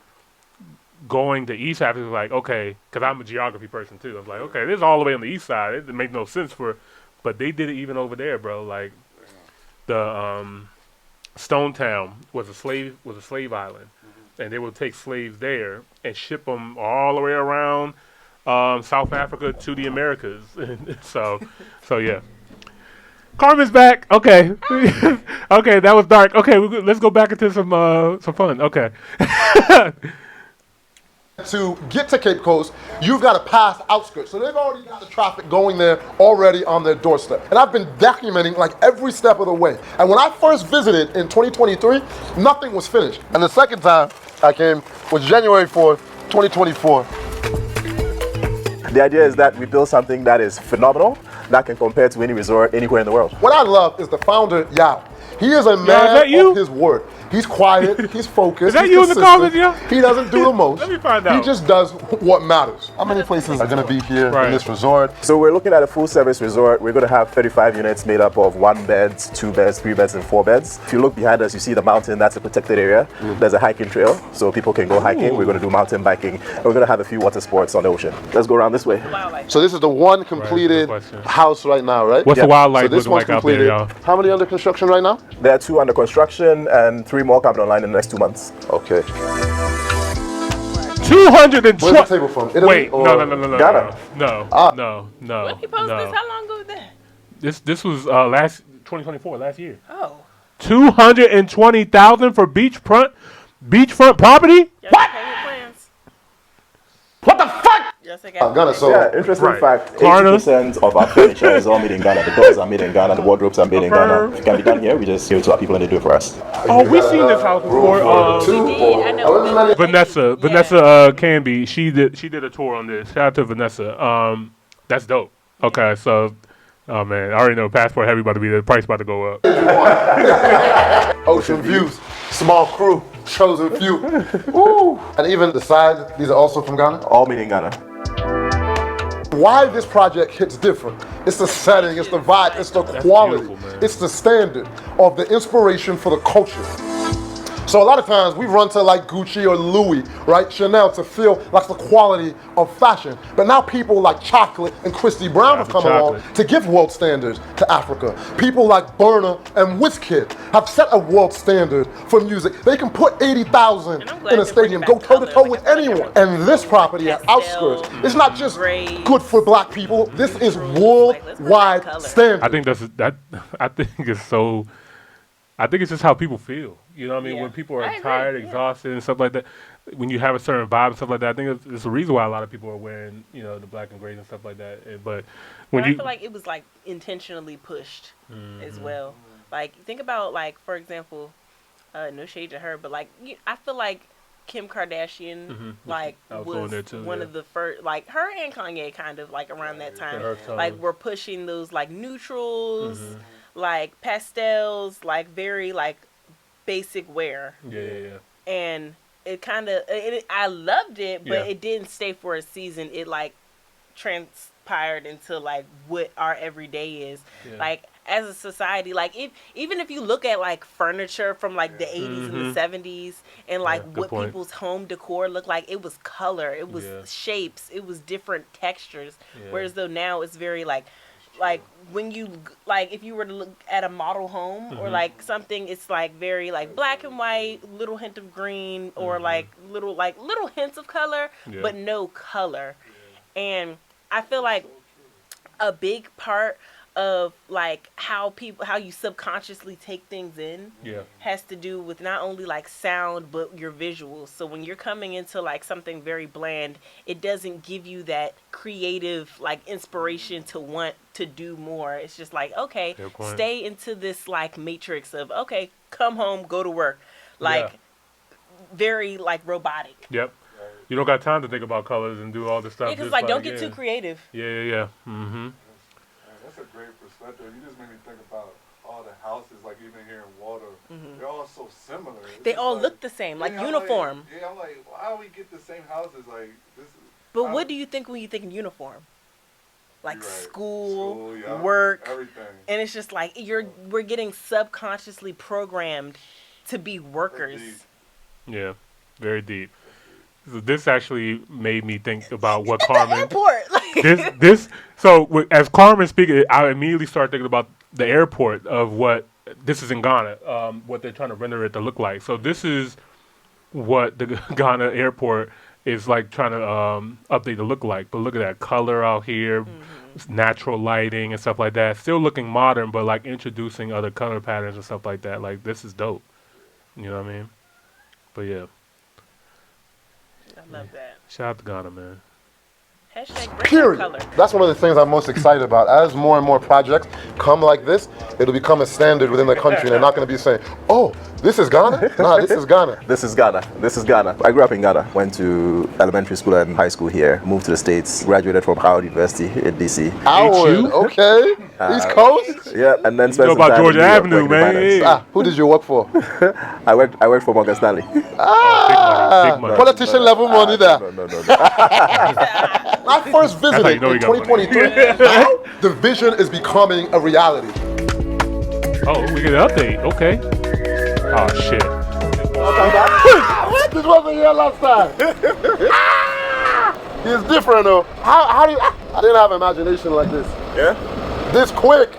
going to East Africa was like, okay, because I'm a geography person too. I was like, okay, this is all the way on the east side. It makes no sense but they did it even over there, bro. Like the Stone Town was a slave island, and they would take slaves there and ship them all the way around South Africa to the Americas. so yeah. Carmen's back. Okay. Okay, that was dark. Okay, let's go back into some fun. Okay. To get to Cape Coast, you've got to pass outskirts. So they've already got the traffic going there already on their doorstep. And I've been documenting like every step of the way. And when I first visited in 2023, nothing was finished. And the second time I came was January 4th, 2024. The idea is that we build something that is phenomenal, that can compare to any resort anywhere in the world. What I love is the founder, Yao. He is a man of his word. He's quiet, he's focused. Is that you in the comments, yeah? He doesn't do the most. Let me find out. He just does what matters. How many places are going to be here in this resort? So we're looking at a full service resort. We're going to have 35 units made up of 1 beds, 2 beds, 3 beds, and 4 beds. If you look behind us, you see the mountain. That's a protected area. There's a hiking trail, so people can go hiking. We're going to do mountain biking. And we're going to have a few water sports on the ocean. Let's go around this way. So this is the one completed house right now, right? What's the wildlife so this looking like out there, y'all? How many under construction right now? There are 2 under construction and 3 more coming online in the next 2 months. Okay. 220. Where's the table from? Italy Wait, or no. Ghana. No. When he posted this, how long ago was that? This was 2024, last year. Oh. 220,000 for beachfront property? What? What the fuck? Ghana, so yeah, interesting fact, 80% of our furniture is all made in Ghana. The doors are made in Ghana, the wardrobes are made in Ghana. If it can be done here, we just give it to our people and they do it for us. Oh, we've seen this house before. Vanessa Canby, she did a tour on this. Shout out to Vanessa. That's dope. Okay, so oh man, I already know passport heavy about to be the price about to go up. Ocean views, small crew, chosen few. Woo. And even the sides, these are also from Ghana? All made in Ghana. Why this project hits different? It's the setting, it's the vibe, it's the quality, it's the standard of the inspiration for the culture. So a lot of times we run to like Gucci or Louis, right, Chanel to feel like the quality of fashion. But now people like Chocolate and Christy Brown have come along to give world standards to Africa. People like Burna and Wizkid have set a world standard for music. They can put 80,000 in a stadium, go toe to toe with anyone. And this property at Outskirts is not just good for black people. This is worldwide standard. I think I think it's so. I think it's just how people feel. You know what I mean? When people are tired, exhausted, and stuff like that, when you have a certain vibe and stuff like that, I think it's the reason why a lot of people are wearing, you know, the black and grays and stuff like that. But when I feel like it was like intentionally pushed as well. Like think about like, for example, no shade to her, but like I feel like Kim Kardashian like was one of the first, like her and Kanye kind of like around that time, like were pushing those like neutrals, like pastels, like very like basic wear. Yeah. And it kind of, I loved it, but it didn't stay for a season. It like transpired into like what our everyday is. Like as a society, like even if you look at like furniture from like the 80s and the 70s and like what people's home decor looked like, it was color, it was shapes, it was different textures. Whereas though now it's very like when you like if you were to look at a model home or like something, it's like very like black and white, little hint of green, or like little hints of color, but no color. And I feel like a big part of like how you subconsciously take things in has to do with not only like sound but your visuals. So when you're coming into like something very bland, it doesn't give you that creative like inspiration to want to do more. It's just like, okay, stay into this like matrix of, okay, come home, go to work, like very like robotic. You don't got time to think about colors and do all this stuff. Because like don't get too creative. Yeah. That's a great perspective. You just made me think about all the houses, like even here in Water. They're all so similar. They all look the same, like uniform. I'm like, why do we get the same houses? Like this. But what do you think when you think uniform? Like school, work, everything. And it's just like we're getting subconsciously programmed to be workers. Yeah, very deep. So this actually made me think about what Carmen. So as Carmen speaking, I immediately started thinking about the airport of what this is in Ghana, what they're trying to render it to look like. So this is what the Ghana airport is like trying to update to look like. But look at that color out here, natural lighting and stuff like that. Still looking modern, but like introducing other color patterns and stuff like that. Like this is dope. You know what I mean? But yeah. I love that. Shout out to Ghana, man. Period. That's one of the things I'm most excited about. As more and more projects come like this, it'll become a standard within the country. And they're not going to be saying, oh, this is Ghana? Nah, this is Ghana. This is Ghana. I grew up in Ghana. Went to elementary school and high school here. Moved to the States. Graduated from Howard University in DC. Howard, okay. East Coast? Yeah, and then spent some time about Georgia Avenue, man. Who did you work for? I worked for Morgan Stanley. Big money. Politician level money there. No. I first visited in 2023. Now, the vision is becoming a reality. Oh, we get an update. Okay. Oh, shit. This wasn't here last time. He's different, though. How do you... I didn't have imagination like this. Yeah? This quick.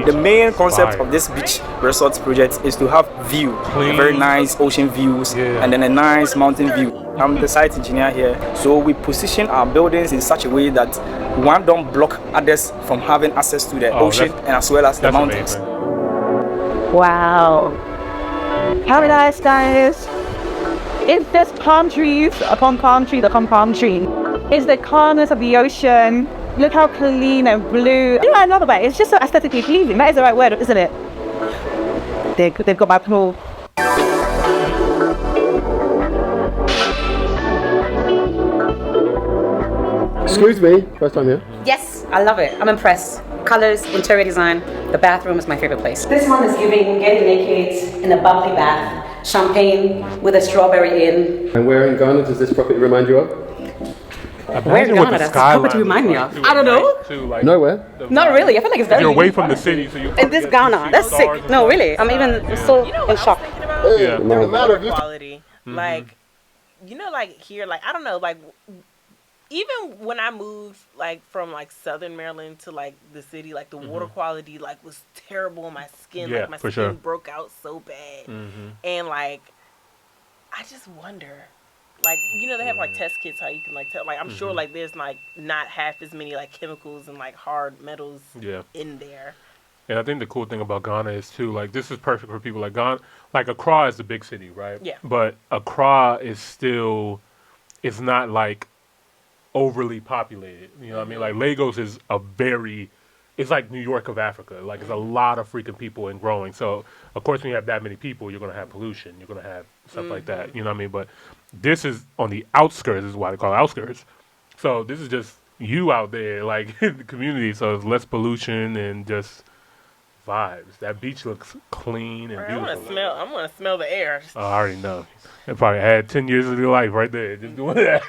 The main concept of this beach resort project is to have view, a very nice ocean views, and then a nice mountain view. I'm the site engineer here, so we position our buildings in such a way that one don't block others from having access to the ocean and as well as the mountains. Amazing. Wow. Paradise, guys. It's just palm trees upon palm tree upon palm tree. It's the calmness of the ocean. Look how clean and blue. You know, I love about it. It's just so aesthetically pleasing. That is the right word, isn't it? They've got my pool. Excuse me, first time here? Yes, I love it. I'm impressed. Colors, interior design. The bathroom is my favorite place. This one is giving get naked in a bubbly bath, champagne with a strawberry in. And where in Ghana does this property remind you of? Where's Ghana? That's what to remind me of. I don't know. Nowhere. Not really. I feel like it's very. You're away from the city, so you. In this Ghana, that's sick. No, really. I'm even so in shock. Yeah. The water quality, like, like here, like I don't know, like even when I moved like from like Southern Maryland to like the city, like the water quality like was terrible on my skin. Yeah, like my for skin sure. broke out so bad, and like I just wonder. Like, they have like test kits how you can like tell. Like, I'm sure like there's like not half as many like chemicals and like hard metals in there. And I think the cool thing about Ghana is too, like this is perfect for people like Ghana. Like Accra is a big city, right? Yeah. But Accra is still, it's not like overly populated. You know what I mean? Like Lagos is it's like New York of Africa. Like it's a lot of freaking people and growing. So of course when you have that many people, you're gonna have pollution. You're gonna have stuff like that. You know what I mean? But this is on the outskirts. This is why they call it outskirts. So this is just you out there, like in the community. So it's less pollution and just vibes. That beach looks clean and beautiful. I'm gonna smell the air. Oh, I already know. You probably had 10 years of your life right there just doing that.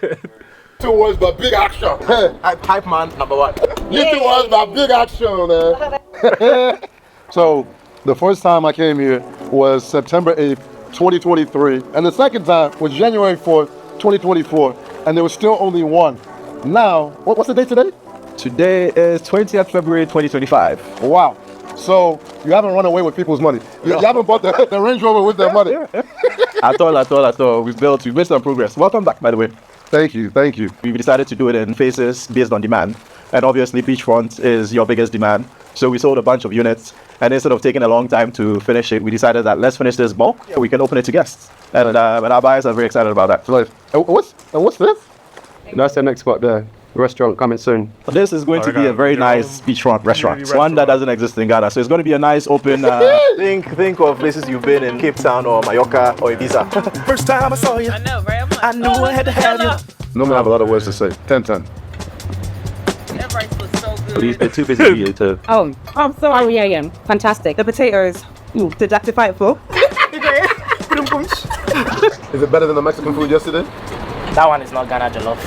2 words but big action. Type man number 1. You 2 words but big action, man. So the first time I came here was September 8th, 2023, and the second time was January 4th, 2024, and there was still only one. Now, what's the date today? Today is 20th February 2025. Wow. So you haven't run away with people's money. You haven't bought the Range Rover with their money. At all. We've made some progress. Welcome back, by the way. Thank you. We decided to do it in phases based on demand. And obviously beachfront is your biggest demand. So we sold a bunch of units, and instead of taking a long time to finish it, we decided that let's finish this bulk. We can open it to guests. And our buyers are very excited about that. What's this? That's the next spot there. Restaurant coming soon. This is going to be a very nice beachfront restaurant. One that doesn't exist in Ghana. So it's going to be a nice open... Think of places you've been in Cape Town or Mallorca or Ibiza. First time I saw you, I know, right? I knew I had to have you. Normally I have a lot of words to say. 10-10. That rice looks so good. Please, they're too busy for you to... Oh, I'm so hungry I am. Fantastic. The potatoes. Did that fight for? Is it better than the Mexican food yesterday? That one is not Ghana jollof.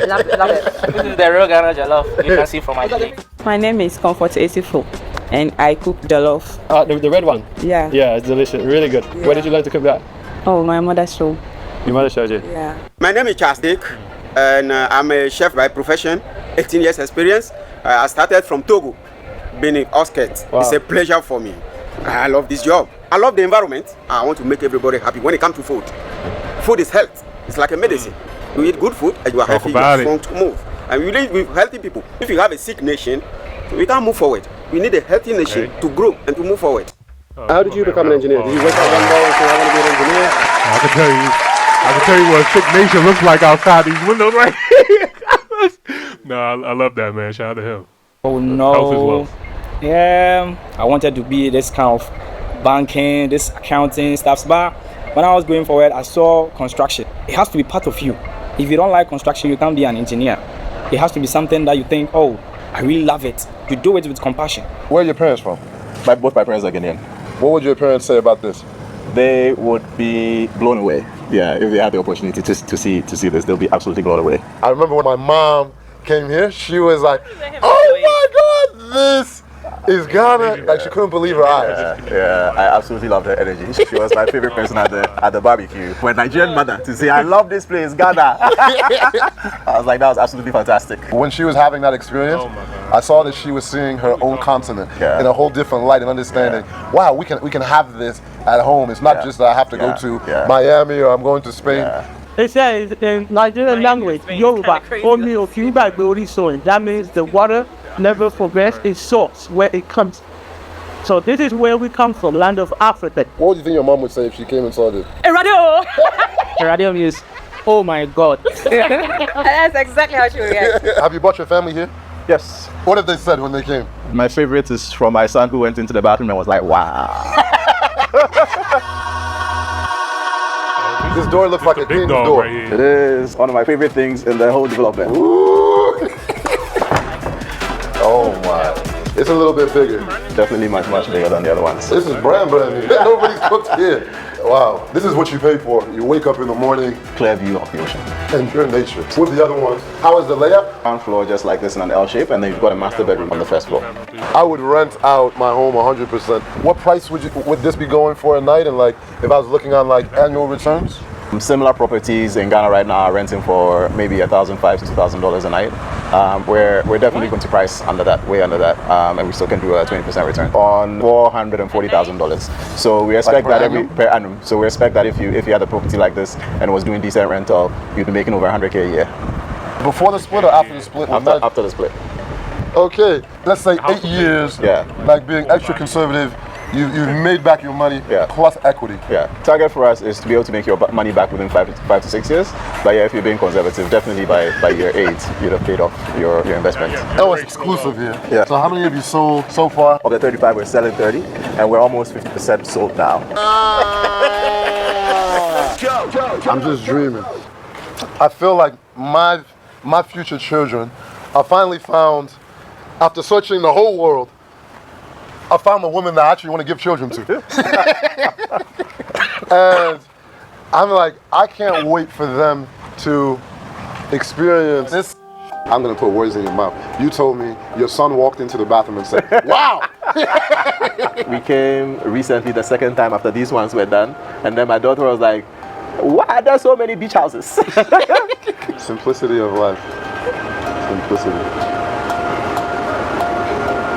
Love it. This is the real Ghana jollof. You can see from my plate. My name is Comfort Esifo, and I cook jollof. The red one? Yeah. Yeah, it's delicious. Really good. Yeah. Where did you learn to cook that? Oh, my mother showed. Your mother showed you? Yeah. My name is Charles Dick, and I'm a chef by profession, 18 years experience. I started from Togo, Benin, Osket. Wow. It's a pleasure for me. I love this job. I love the environment. I want to make everybody happy when it comes to food. Food is health. It's like a medicine. You eat good food and you are healthy, you are strong to move. And we live with healthy people. If you have a sick nation, we can't move forward. We need a healthy nation to grow and to move forward. How did you become an engineer? Did you wake up one day and say, I want to be an engineer? I can tell you what a sick nation looks like outside these windows right here. No, I love that, man. Shout out to him. Oh Health is no. wealth. Yeah, I wanted to be this kind of banking, this accounting stuff. But when I was going forward, I saw construction. It has to be part of you. If you don't like construction, you can't be an engineer. It has to be something that you think, oh, I really love it. You do it with compassion. Where are your parents from? Both my parents are Ghanaian. What would your parents say about this? They would be blown away. Yeah, if they had the opportunity to see this, they'll be absolutely blown away. I remember when my mom came here, she was like, oh my God, this is Ghana. Like she couldn't believe her eyes. Yeah, I absolutely love her energy. She was my favorite person at the barbecue. For a Nigerian mother to say, I love this place, Ghana. I was like, that was absolutely fantastic. When she was having that experience, I saw that she was seeing her own continent in a whole different light and understanding, wow, we can have this at home. It's not just that I have to go to Miami or I'm going to Spain. It says in Nigerian language, Yoruba, only of you by glory sowing. That means the water never forgets its source, where it comes. So this is where we come from, land of Africa. What would you think your mom would say if she came and saw this? Radio! Radio means, oh my God. That's exactly how she would react. Have you brought your family here? Yes. What have they said when they came? My favorite is from my son who went into the bathroom and was like, wow. This door looks like a king's door. Right here. It is one of my favorite things in the whole development. Oh my. It's a little bit bigger. Definitely much bigger than the other ones. This is brand new. Nobody's cooked here. Wow, this is what you pay for. You wake up in the morning, clear view of the ocean, and pure nature. With the other ones, how is the layout? Ground floor just like this in an L shape, and then you've got a master bedroom on the first floor. I would rent out my home 100%. What price would this be going for a night? And like, if I was looking on like annual returns? Similar properties in Ghana right now are renting for maybe $1,500 to $2,000 a night. We're definitely going to price under that, way under that, and we still can do a 20% return on $440,000. So we expect that per annum. So we expect that if you had a property like this and was doing decent rental, you'd be making over 100K a year. Before the split or after the split? After the split. Okay, let's say 8 years. Yeah. Like being extra conservative. You've made back your money plus equity. Yeah. Target for us is to be able to make your money back within 5 to 6 years. But yeah, if you're being conservative, definitely by year 8, you'd have paid off your investment. Oh, it's exclusive here. Yeah. So how many have you sold so far? Of the 35, we're selling 30, and we're almost 50% sold now. I'm just dreaming. I feel like my future children, I finally found, after searching the whole world, I found a woman that I actually want to give children to. And I'm like, I can't wait for them to experience this. I'm going to put words in your mouth. You told me your son walked into the bathroom and said, wow! We came recently the second time after these ones were done. And then my daughter was like, why are there so many beach houses? Simplicity of life. Simplicity.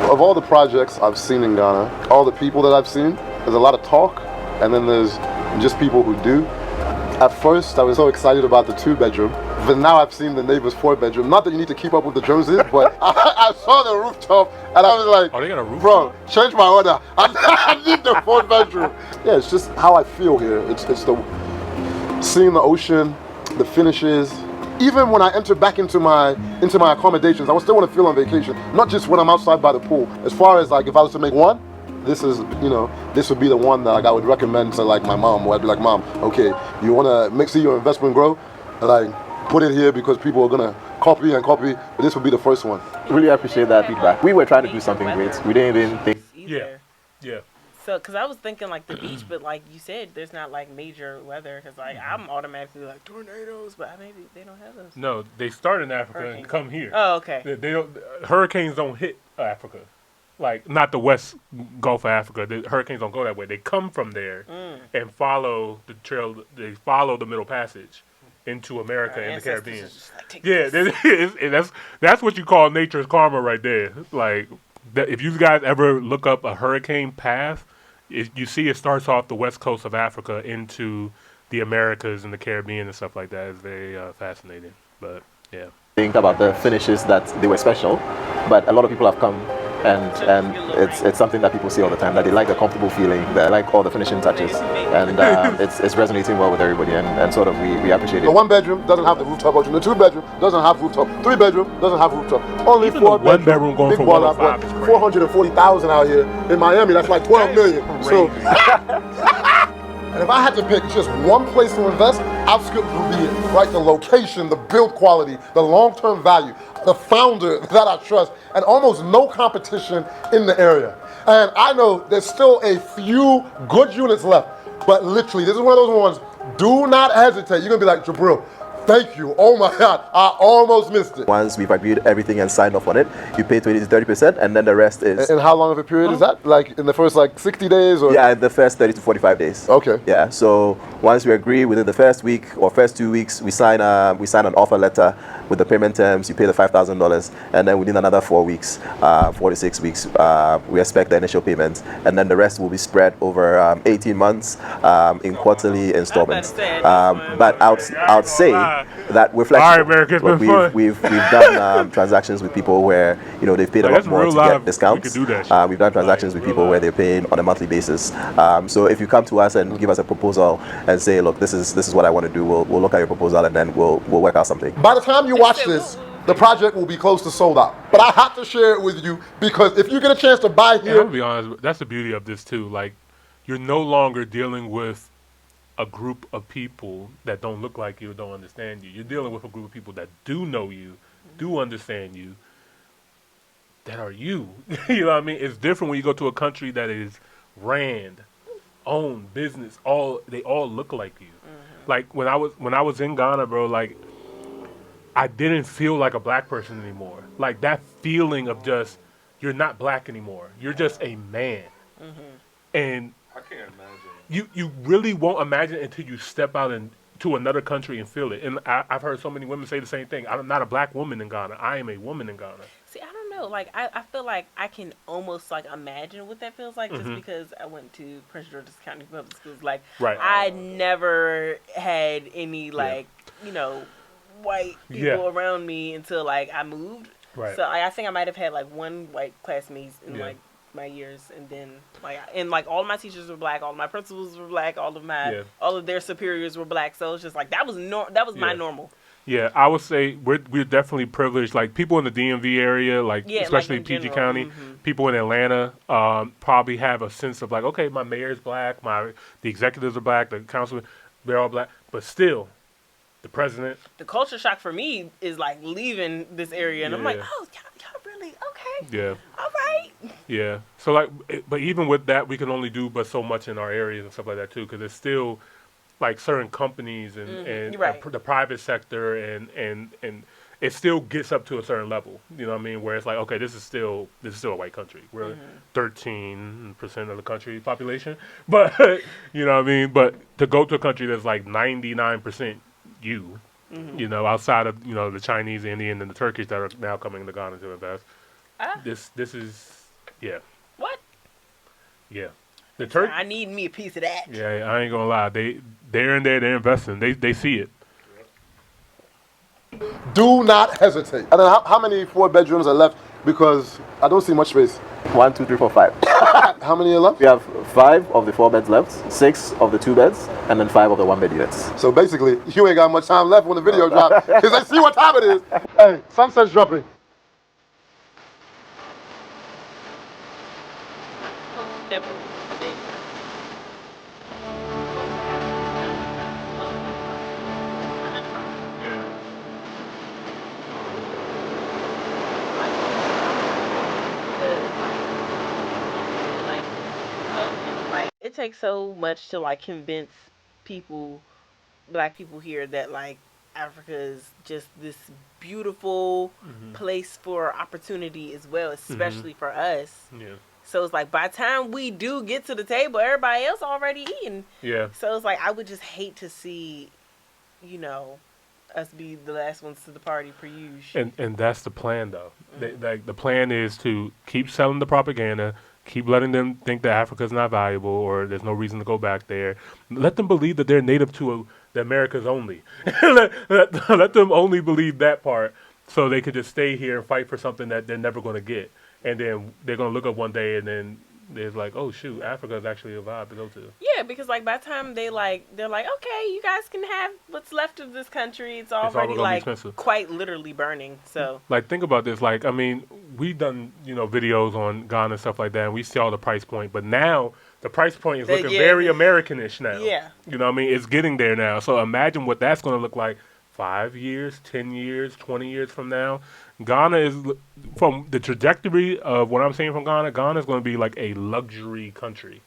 Of all the projects I've seen in Ghana, all the people that I've seen, there's a lot of talk, and then there's just people who do. At first, I was so excited about the 2-bedroom, but now I've seen the neighbor's 4-bedroom. Not that you need to keep up with the Joneses, but I saw the rooftop, and I was like, oh, they got a rooftop? Bro, change my order. I need the 4-bedroom. Yeah, it's just how I feel here. It's the seeing the ocean, the finishes. Even when I enter back into my accommodations, I would still want to feel on vacation, not just when I'm outside by the pool. As far as like if I was to make one, this is, this would be the one that like I would recommend to like my mom, where I'd be like, Mom, okay, you want to see your investment grow? Like, put it here because people are gonna copy and copy, but this would be the first one. Really appreciate that feedback. We were trying to do something great. We didn't even think. Yeah. So, because I was thinking like the beach, but like you said, there's not like major weather. Because like I'm automatically like tornadoes, but maybe they don't have those. No, they start in Africa and come here. Oh, okay. They don't. Hurricanes don't hit Africa, like not the West Gulf of Africa. The hurricanes don't go that way. They come from there and follow the trail. They follow the Middle Passage into America and the Caribbean. That's what you call nature's karma right there. Like if you guys ever look up a hurricane path. You see it starts off the west coast of Africa into the Americas and the Caribbean and stuff like that. It's very fascinating. But, yeah. Think about the finishes that they were special, but a lot of people have come and it's something that people see all the time, that they like the comfortable feeling, they like all the finishing touches, and it's resonating well with everybody, and sort of we appreciate it. The 1-bedroom doesn't have the rooftop option. The 2-bedroom doesn't have rooftop. 3-bedroom doesn't have rooftop. Only 4-bedroom. Going big for 105. 440,000 out here in Miami. That's like 12 million. So, and if I had to pick just one place to invest, outskirts would be it. Right, the location, the build quality, the long-term value, the founder that I trust, and almost no competition in the area. And I know there's still a few good units left, but literally, this is one of those ones. Do not hesitate. You're gonna be like, Jabril, thank you. Oh my God, I almost missed it. Once we've agreed everything and signed off on it, you pay 20 to 30%, and then the rest is. And how long of a period is that? Like in the first 60 days, or? Yeah, the first 30 to 45 days. Okay. Yeah. So once we agree within the first week or first 2 weeks, we sign an offer letter with the payment terms. You pay the $5,000, and then within another 4 weeks, 4 to 6 weeks, we expect the initial payment, and then the rest will be spread over 18 months in quarterly installments. But I would say that we're flexible. We've done transactions with people where they've paid a lot more to get discounts. We've done transactions with people where they're paying on a monthly basis. So if you come to us and give us a proposal and say, look, this is what I want to do, we'll look at your proposal and then we'll work out something. By the time you watch this, the project will be close to sold out. But I have to share it with you because if you get a chance to buy here, I'll be honest, that's the beauty of this too. Like, you're no longer dealing with a group of people that don't look like you, don't understand you. You're dealing with a group of people that do know you, do understand you, that are you. You know what I mean? It's different when you go to a country that is rand, owned, business, they all look like you. Like when I was in Ghana, bro, like I didn't feel like a black person anymore. Like that feeling of just you're not black anymore. You're just a man. And I can't imagine. You really won't imagine until you step out to another country and feel it. And I've heard so many women say the same thing. I'm not a black woman in Ghana. I am a woman in Ghana. See, I don't know. Like, I feel like I can almost, like, imagine what that feels like just because I went to Prince George's County Public Schools. Like, I never had any, like, you know, white people around me until, like, I moved. Right. So I think I might have had, like, one white classmate in, like, my years, and then like all of my teachers were black, all of my principals were black, all of their superiors were black, so it's just like that was my normal. Yeah, I would say we're definitely privileged. Like people in the DMV area, like especially like PG County, people in Atlanta probably have a sense of like, okay, my mayor's black, the executives are black, the council, they're all black, but still, the president. The culture shock for me is like leaving this area, and I'm like, oh, y'all really okay? Yeah. All right. Yeah. So like, but even with that, we can only do but so much in our areas and stuff like that too, because it's still like certain companies and the private sector and it still gets up to a certain level. You know what I mean? Where it's like, okay, this is still a white country. We're 13% of the country population, but you know what I mean. But to go to a country that's like 99% you know, outside of the Chinese, the Indian, and the Turkish that are now coming to Ghana to invest. This is what? Yeah. I need me a piece of that. Yeah, I ain't gonna lie. They're in there. They're investing. They see it. Do not hesitate. And then how many 4 bedrooms are left? Because I don't see much space. 1, 2, 3, 4, 5. How many are left? We have 5 of the 4 beds left, 6 of the 2 beds, and then 5 of the 1 bed units. So basically, you ain't got much time left when the video drops, because they see what time it is. Hey, sunset's dropping. It takes so much to like convince black people here that like Africa is just this beautiful place for opportunity as well, especially for us. Yeah. So it's like by the time we do get to the table, everybody else already eating. Yeah. So it's like I would just hate to see, us be the last ones to the party per usual. And that's the plan though. The plan is to keep selling the propaganda. Keep letting them think that Africa is not valuable or there's no reason to go back there. Let them believe that they're native to the Americas only. let them only believe that part so they could just stay here and fight for something that they're never going to get. And then they're going to look up one day and then there's like, oh shoot, Africa is actually a vibe to go to. Yeah, because like by the time they're like, okay, you guys can have what's left of this country. It's already like quite literally burning. So like think about this. Like I mean, we've done videos on Ghana and stuff like that, and we see all the price point. But now the price point is looking very Americanish now. Yeah, you know what I mean? It's getting there now. So imagine what that's going to look like 5 years, 10 years, 20 years from now. Ghana is, from the trajectory of what I'm seeing from Ghana, Ghana is going to be like a luxury country.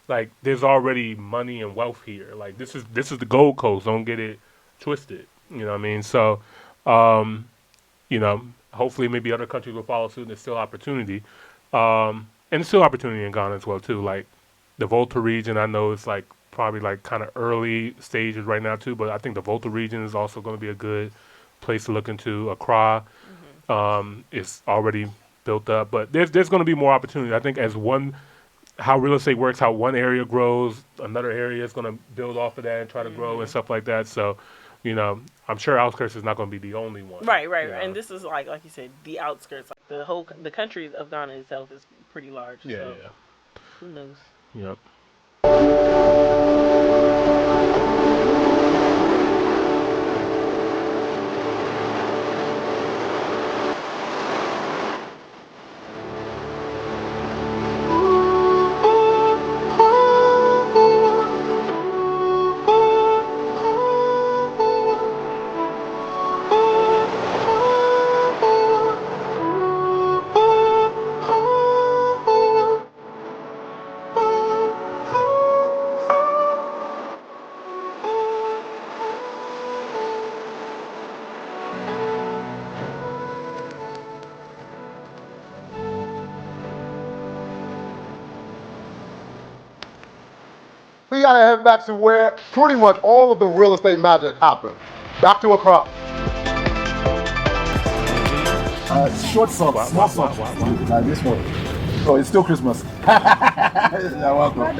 Like there's already money and wealth here. Like this is the Gold Coast. Don't get it twisted. You know what I mean? So, hopefully maybe other countries will follow suit. And there's still opportunity, and there's still opportunity in Ghana as well too. Like the Volta region, I know it's like probably like kind of early stages right now too. But I think the Volta region is also going to be a good place to look into. Accra. It's already built up, but there's going to be more opportunity. I think how real estate works, how one area grows, another area is going to build off of that and try to grow and stuff like that. So, I'm sure outskirts is not going to be the only one. Right. And this is like you said, the outskirts. Like the country of Ghana itself is pretty large. Yeah. So who knows? Yep. We gotta head back to where pretty much all of the real estate magic happened. Back to Accra. Short socks, small socks. This one. Oh, it's still Christmas. You're welcome.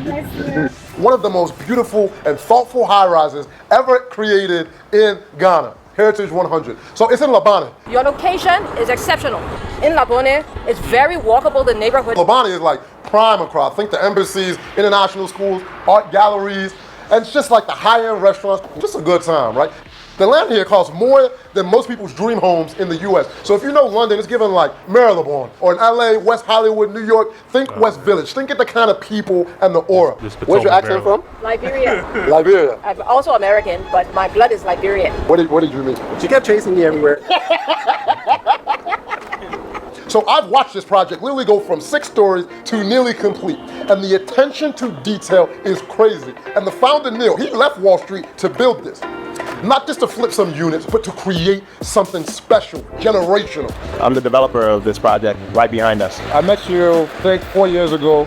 One of the most beautiful and thoughtful high-rises ever created in Ghana. Heritage 100. So it's in Labani. Your location is exceptional. In Labone, it's very walkable, the neighborhood. Labani is like prime Accra. Think the embassies, international schools, art galleries, and it's just like the high-end restaurants. Just a good time, right? The land here costs more than most people's dream homes in the US. So if you know London, it's given like Marylebone, or in LA, West Hollywood, New York, think West Village. Think of the kind of people and the aura. Where's your accent from? Liberia. Liberia. I'm also American, but my blood is Liberian. What did you mean? She kept chasing me everywhere. So I've watched this project literally go from 6 stories to nearly complete. And the attention to detail is crazy. And the founder, Neil, he left Wall Street to build this. Not just to flip some units, but to create something special, generational. I'm the developer of this project right behind us. I met you, I think, 4 years ago.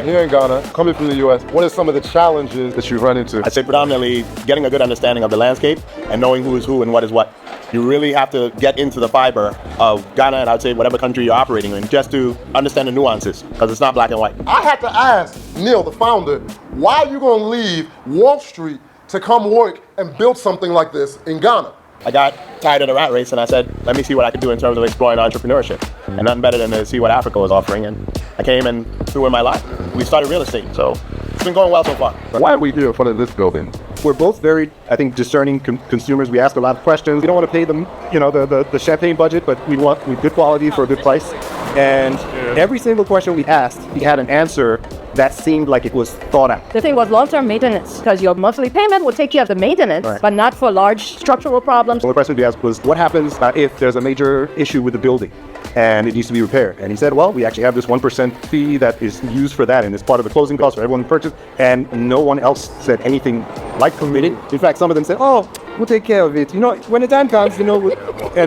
Here in Ghana, coming from the US. What are some of the challenges that you've run into? I'd say predominantly getting a good understanding of the landscape and knowing who is who and what is what. You really have to get into the fiber of Ghana and I'd say whatever country you're operating in just to understand the nuances, because it's not black and white. I had to ask Neil, the founder, why are you going to leave Wall Street to come work and build something like this in Ghana? I got tired of the rat race and I said, let me see what I could do in terms of exploring entrepreneurship. And nothing better than to see what Africa was offering. And I came and threw in my lot. We started real estate, so it's been going well so far. Why are we here in front of this building? We're both very, I think, discerning consumers. We ask a lot of questions. We don't want to pay them, the champagne budget, but we want good quality for a good price. And every single question we asked, we had an answer that seemed like it was thought out. The thing was long-term maintenance, because your monthly payment will take care of the maintenance, but not for large structural problems. The question we asked was, what happens if there's a major issue with the building and it needs to be repaired? And he said, well, we actually have this 1% fee that is used for that, and it's part of the closing cost for everyone who purchased. And no one else said anything like committed. In fact, some of them said, oh, we'll take care of it. When the time comes, and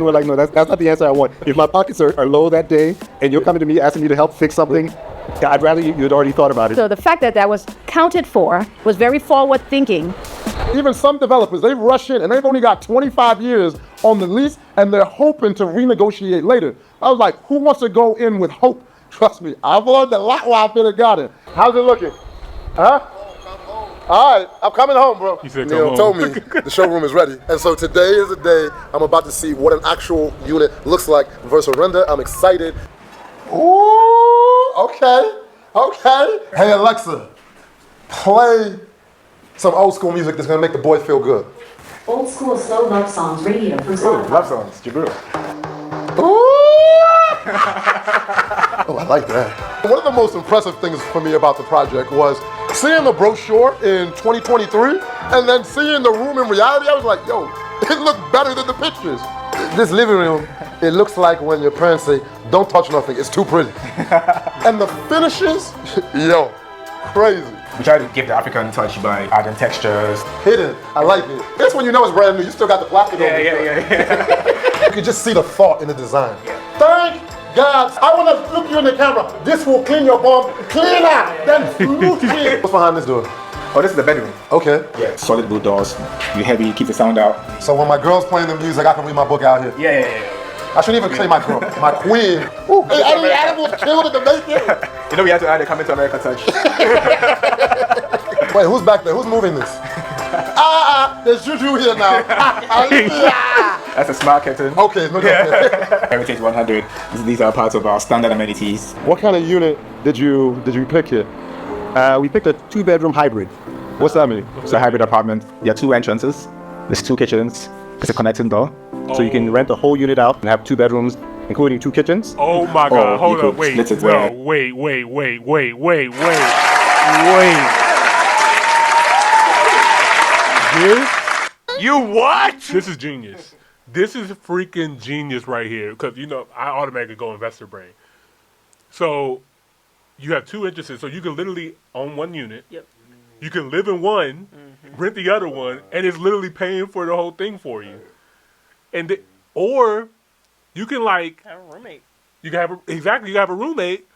we're like, no, that's not the answer I want. If my pockets are low that day and you're coming to me asking me to help fix something, I'd rather you'd already thought about it. So the fact that was counted for was very forward thinking. Even some developers, they rush in and they've only got 25 years on the lease and they're hoping to renegotiate later. I was like, who wants to go in with hope? Trust me, I've learned a lot while I've been in Ghana. How's it looking? Huh? All right, I'm coming home, bro. He said, Neil told me the showroom is ready. And so today is the day I'm about to see what an actual unit looks like versus a render. I'm excited. Ooh, okay. Hey, Alexa, play some old school music that's gonna make the boys feel good. Old school slow love songs radio for love songs, Jabril. Oh, I like that. One of the most impressive things for me about the project was seeing the brochure in 2023 and then seeing the room in reality. I was like, yo, it looked better than the pictures. This living room, it looks like when your parents say, don't touch nothing, it's too pretty. And the finishes, yo, crazy. We try to give the African touch by adding textures. Hidden, I like it. That's when you know it's brand new, you still got the plastic on it. Yeah. You can just see the thought in the design. Thank God. I want to look you in the camera. This will clean your bum, cleaner than smooth clean. What's behind this door? Oh, this is the bedroom. Okay. Yeah, solid blue doors. You heavy, keep the sound out. So when my girl's playing the music, I can read my book out here. Yeah. I shouldn't even say my girl, my queen. Ooh, hey, any animals killed in the making? We have to add a Coming to America touch. Wait, who's back there? Who's moving this? There's Juju here now. That's a smart curtain. Okay, no. Heritage 100. These are parts of our standard amenities. What kind of unit did you pick here? We picked a 2-bedroom hybrid. What's that mean? It's a hybrid apartment. There are 2 entrances. There's 2 kitchens. There's a connecting door. So you can rent the whole unit out and have 2 bedrooms, including 2 kitchens. Oh my God! Hold up! Wait. You what? This is genius. This is freaking genius right here. Because I automatically go investor brain. So you have 2 entrances, so you can literally own 1 unit. Yep. You can live in one, rent the other one, and it's literally paying for the whole thing for you. And or you can have a roommate. You can have you have a roommate,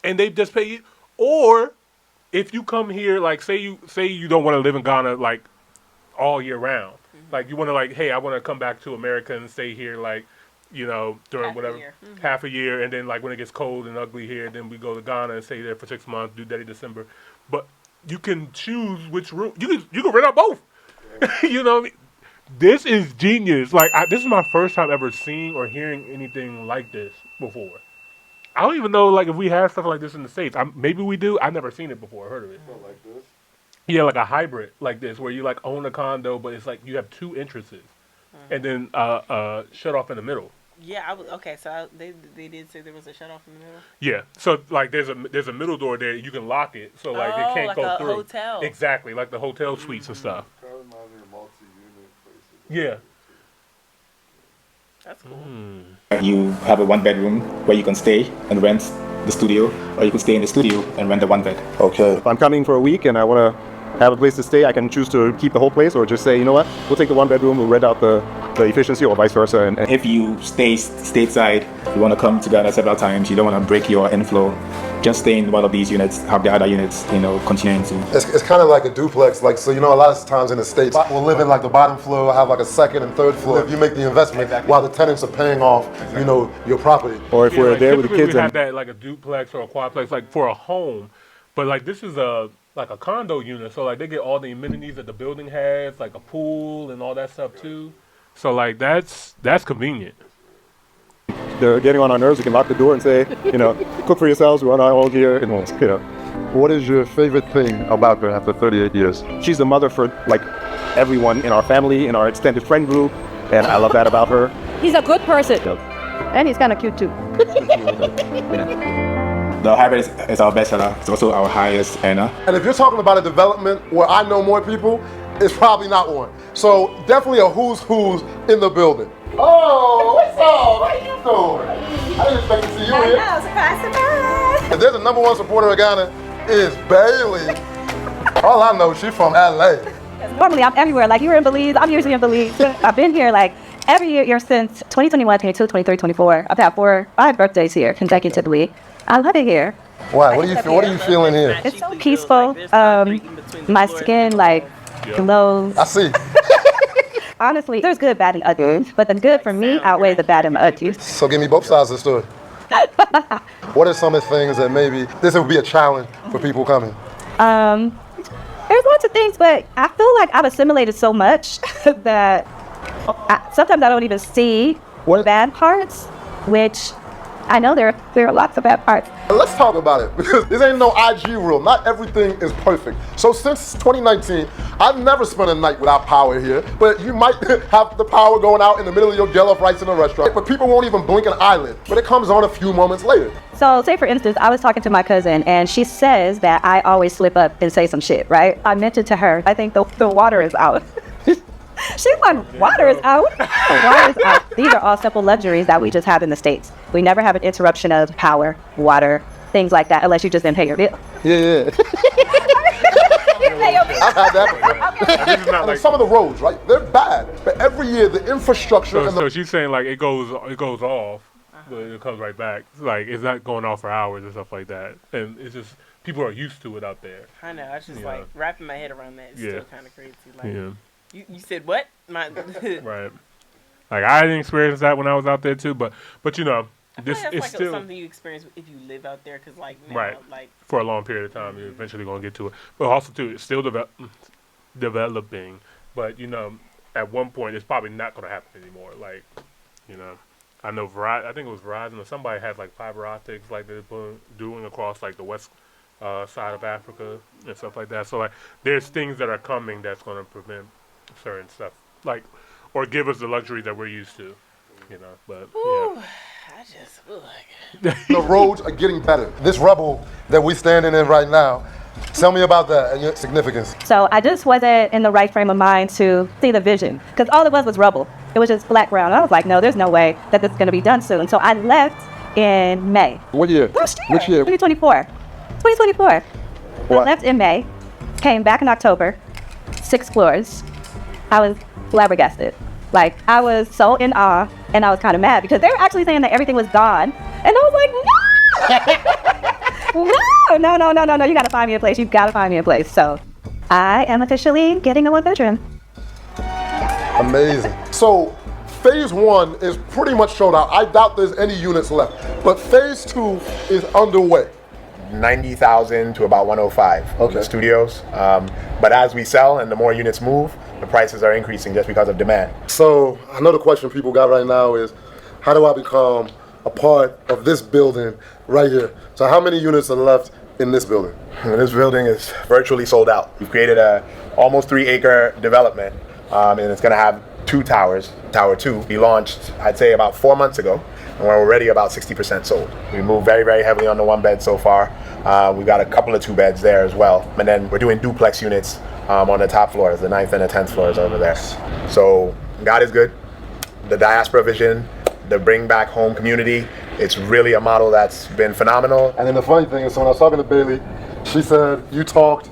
and they just pay you. Or if you come here, like say you don't want to live in Ghana like all year round, like you want to like, hey, I want to come back to America and stay here like, you know, during half a year, and then like when it gets cold and ugly here, then we go to Ghana and stay there for 6 months, do that in December. But you can choose which room. You can rent out both. You know what I mean? This is genius. Like this is my first time ever seeing or hearing anything like this before. I don't even know like if we have stuff like this in the States. Maybe we do. I've never seen it before. Heard of it? Like this. Yeah, like a hybrid like this, where you like own a condo, but it's like you have two entrances, and then shut off in the middle. Yeah, they did say there was a shut off in the middle. Yeah, so like there's a middle door there. You can lock it, so like it can't like go a through. Hotel. Exactly, like the hotel suites and stuff. Yeah. That's cool. You have a 1-bedroom where you can stay and rent the studio, or you can stay in the studio and rent the 1 bed. Okay. If I'm coming for a week and I want to have a place to stay, I can choose to keep the whole place, or just say, you know what, we'll take the 1-bedroom, we'll rent out the efficiency, or vice versa. And if you stay stateside, you want to come to Ghana several times, you don't want to break your inflow, just stay in one of these units, have the other units, you know, continuing to. It's kind of like a duplex, like, so you know, a lot of times in the States, we'll live in like the bottom floor, have like a second and third floor. If you make the investment while the tenants are paying off, you know, your property. Or if we're there with the kids. We have that like a duplex or a quadplex, like for a home, but like this is like a condo unit, so like they get all the amenities that the building has, like a pool and all that stuff too. So like that's convenient. They're getting on our nerves. We can lock the door and say, you know, cook for yourselves. We're on our own here. And, you know. What is your favorite thing about her after 38 years? She's the mother for like everyone in our family, in our extended friend group, and I love that about her. He's a good person. And he's kind of cute too. The hybrid is our best seller. It's also our highest earner. And if you're talking about a development where I know more people, it's probably not one. So definitely a who's in the building. Oh, what's up? How you doing? I didn't expect to see you here. Surprise. If there's a #1 supporter of Ghana, is Bailey. All I know, she's from LA. Normally I'm everywhere. Like you're in Belize, I'm usually in Belize. I've been here like every year since 2021, 22, 23, 24. I've had 5 birthdays here consecutively. I love it here. Why? What are you feeling here? It's so peaceful. My skin like glows. I see. Honestly, there's good, bad, and ugly. But the good for me outweigh the bad and ugly. So give me both sides of the story. What are some of the things that maybe this would be a challenge for people coming? There's lots of things, but I feel like I've assimilated so much that sometimes I don't even see bad parts, which I know there are lots of bad parts. Let's talk about it, because this ain't no IG rule. Not everything is perfect. So since 2019, I've never spent a night without power here, but you might have the power going out in the middle of your jollof rice in a restaurant, but people won't even blink an eyelid, but it comes on a few moments later. So say for instance, I was talking to my cousin and she says that I always slip up and say some shit, right? I mentioned to her, I think the water is out. She's like, water is out? Water is out. These are all simple luxuries that we just have in the States. We never have an interruption of power, water, things like that, unless you just didn't pay your bill. Yeah. I've had that before. And some of the roads, right? They're bad, but every year the infrastructure. So she's saying like it goes off, but it comes right back. Like it's not going off for hours and stuff like that, and it's just people are used to it out there. I know. I just like wrapping my head around that. It's still kind of crazy. Like, yeah. You said what? Right. Like I didn't experience that when I was out there too, but you know, this is still something you experience if you live out there, because like now, right, like for a long period of time, you're eventually gonna get to it. But also too, it's still developing. But you know, at one point, it's probably not gonna happen anymore. Like, you know, I know Verizon. I think it was Verizon or somebody had like fiber optics, like they're doing across like the west side of Africa and stuff like that. So like, there's things that are coming that's gonna prevent certain stuff, like, or give us the luxury that we're used to, you know. But ooh, the roads are getting better. This rubble that we're standing in right now, tell me about that and your significance. So I just wasn't in the right frame of mind to see the vision, because all it was rubble. It was just flat ground. I was like, no, there's no way that this is going to be done soon. So I left in May. What year? Which year? 2024. 2024. What? I left in May, came back in October, 6 floors. I was flabbergasted. Like, I was so in awe, and I was kind of mad because they were actually saying that everything was gone. And I was like, no! No. You gotta find me a place. You gotta find me a place. So I am officially getting a 1-bedroom. Amazing. So phase 1 is pretty much sold out. I doubt there's any units left. But phase 2 is underway. 90,000 to about 105 in the studios. But as we sell and the more units move, the prices are increasing just because of demand. So I know the question people got right now is, how do I become a part of this building right here? So how many units are left in this building? This building is virtually sold out. We've created a almost 3-acre development, and it's going to have 2 towers. Tower 2 we launched, I'd say, about 4 months ago, and we're already about 60% sold. We moved very, very heavily on the 1-bed so far. We've got a couple of 2-beds there as well, and then we're doing duplex units on the top floors. The 9th and the 10th floors over there. So God is good. The diaspora vision, the bring back home community, it's really a model that's been phenomenal. And then the funny thing is, so when I was talking to Bailey, she said you talked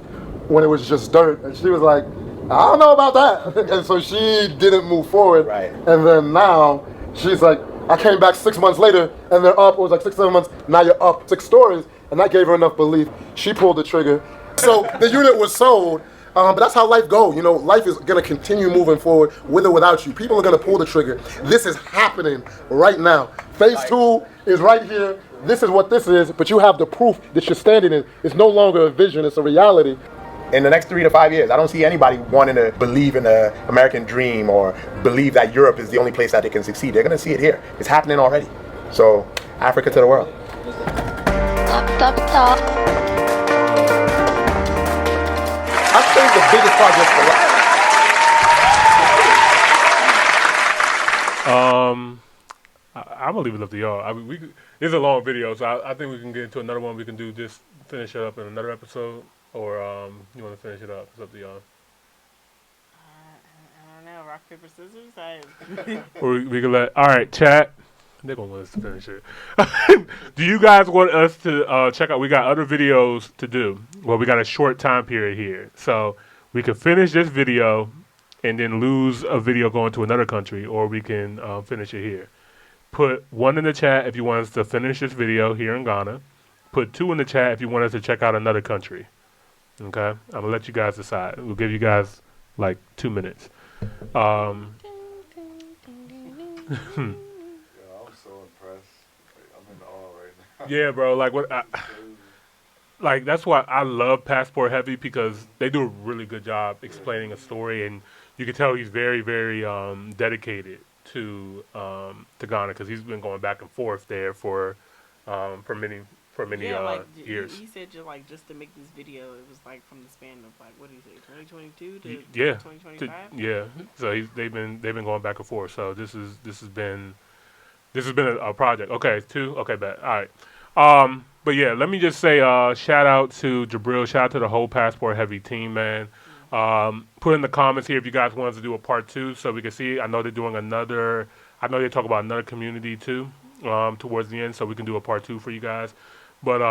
when it was just dirt, and she was like, I don't know about that. And so she didn't move forward. Right. And then now she's like, I came back 6 months later and they're up. It was like 6, 7 months. Now you're up 6 stories. And that gave her enough belief. She pulled the trigger. So the unit was sold. But that's how life goes. You know, life is going to continue moving forward with or without you. People are going to pull the trigger. This is happening right now. Phase 2 is right here. This is what this is. But you have the proof that you're standing in. It's no longer a vision. It's a reality. In the next 3 to 5 years, I don't see anybody wanting to believe in the American dream or believe that Europe is the only place that they can succeed. They're going to see it here. It's happening already. So, Africa to the world. Top. I'd say the biggest project for life. I'm gonna leave it up to y'all. I mean, it's a long video, so I think we can get into another one. We can do this, finish it up in another episode, or you want to finish it up? It's up to y'all. I don't know. Rock, paper, scissors. Or we can let. All right, chat. They're gonna want us to finish it. Do you guys want us to check out? We got other videos to do. Well, we got a short time period here, so we could finish this video and then lose a video going to another country, or we can finish it here. Put 1 in the chat if you want us to finish this video here in Ghana. Put 2 in the chat if you want us to check out another country. Okay, I'm gonna let you guys decide. We'll give you guys like 2 minutes. Yeah, bro. Like what? Like that's why I love Passport Heavy, because they do a really good job explaining a story, and you can tell he's very, very dedicated to Ghana, because he's been going back and forth there for many years. He said just to make this video, it was like from the span of like, what do you say, 2022 to 2025. Yeah. So they've been going back and forth. So this has been a project. Okay, 2. Okay, bet. All right. But yeah, let me just say shout out to Jabril. Shout out to the whole Passport Heavy team, man. Put in the comments here if you guys want us to do a part 2 so we can see. I know they're doing another. I know they talk about another community too towards the end, so we can do a part 2 for you guys. But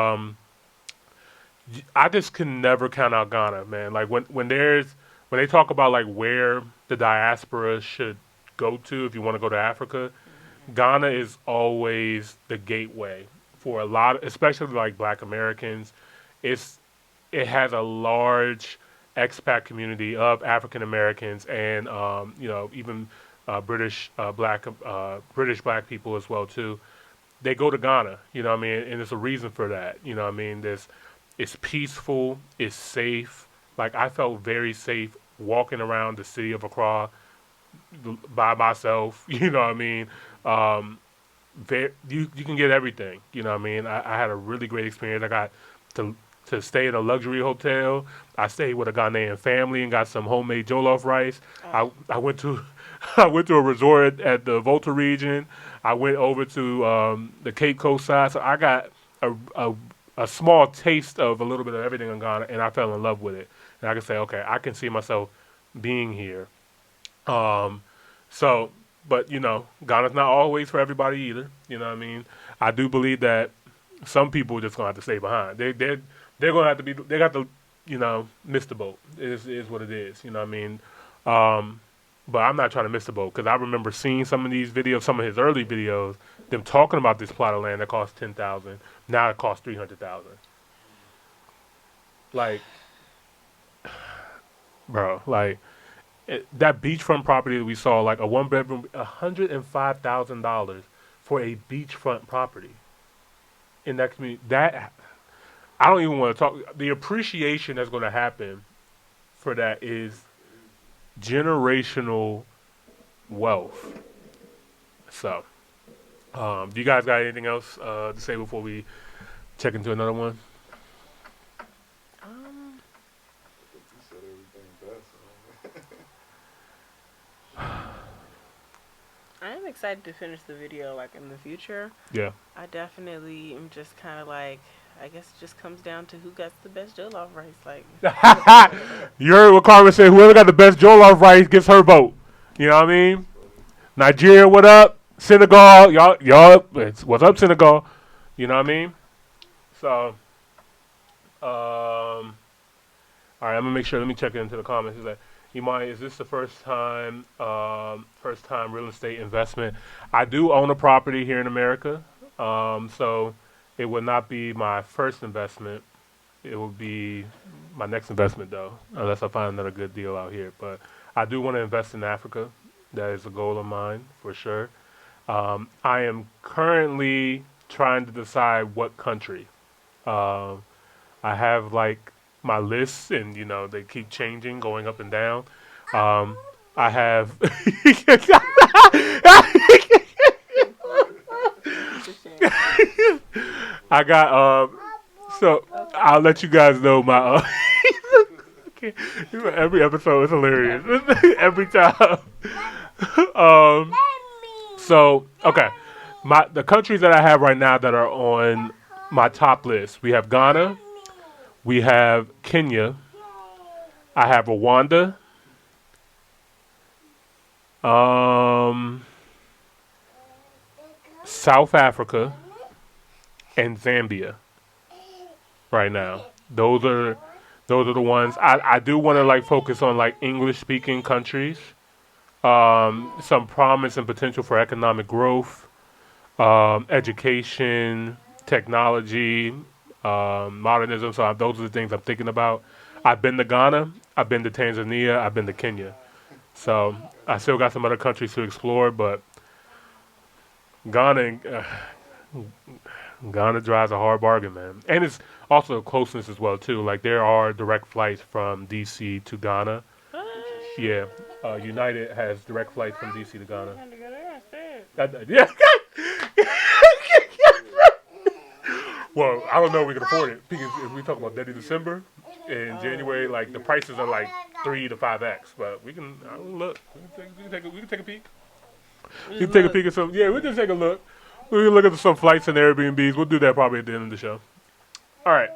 I just can never count out Ghana, man. Like when they talk about like where the diaspora should go to if you want to go to Africa, Ghana is always the gateway for a lot, especially like Black Americans. It has a large expat community of African Americans and even British black people as well too. They go to Ghana, you know what I mean, and there's a reason for that. You know what I mean, it's peaceful, it's safe. Like I felt very safe walking around the city of Accra by myself. You know what I mean. You can get everything. You know what I mean. I had a really great experience. I got to stay in a luxury hotel. I stayed with a Ghanaian family and got some homemade jollof rice. I went to a resort at the Volta region. I went over to the Cape Coast side. So I got a small taste of a little bit of everything in Ghana, and I fell in love with it. And I can say, okay, I can see myself being here. But Ghana's not always for everybody either. You know what I mean? I do believe that some people are just gonna have to stay behind. They're gonna have to be. They got to miss the boat. It is what it is. You know what I mean? But I'm not trying to miss the boat, because I remember seeing some of these videos, some of his early videos, them talking about this plot of land that cost $10,000. Now it costs $300,000. Like, bro, like that beachfront property that we saw, like a 1-bedroom, $105,000 for a beachfront property in that community. That I don't even want to talk. The appreciation that's going to happen for that is generational wealth. So, do you guys got anything else to say before we check into another one? I am excited to finish the video, like, in the future. Yeah. I definitely am just kind of like, I guess it just comes down to who got the best jollof rice. Like, you heard what Carmen said. Whoever got the best jollof rice gets her vote. You know what I mean? Nigeria, what up? Senegal, y'all, what's up, Senegal? You know what I mean? So, all right, I'm gonna make sure. Let me check into the comments. Is that Imani? Is this the first time real estate investment? I do own a property here in America, so it would not be my first investment. It would be my next investment, though, unless I find another good deal out here. But I do want to invest in Africa. That is a goal of mine for sure. I am currently trying to decide what country. I have like my lists, and you know they keep changing, going up and down. I have. I got. So I'll let you guys know my. Every episode is hilarious. Every time. So okay, the countries that I have right now that are on my top list. We have Ghana. We have Kenya. I have Rwanda. South Africa and Zambia. Right now, those are the ones I do want to like focus on, like English speaking countries. Some promise and potential for economic growth, education, technology, modernism. So those are the things I'm thinking about. I've been to Ghana, I've been to Tanzania, I've been to Kenya. So I still got some other countries to explore, but Ghana drives a hard bargain, man. And it's also closeness as well, too. Like, there are direct flights from D.C. to Ghana. Yeah. United has direct flights from D.C. to Ghana. Yeah. Well, I don't know if we can afford it. Because if we talk about that in December, in January, like, the prices are like 3 to 5x. But we can, look. We can take a peek. We can take a peek at some. Yeah, we'll just take a look. We can look at some flights and Airbnbs. We'll do that probably at the end of the show. All right.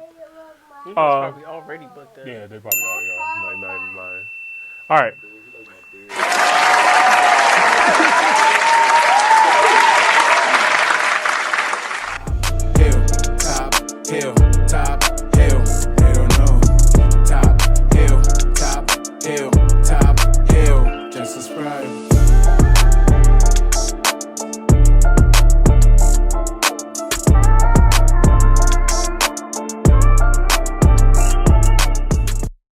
Probably already booked up. Yeah, they probably already are. Not even lying. All right.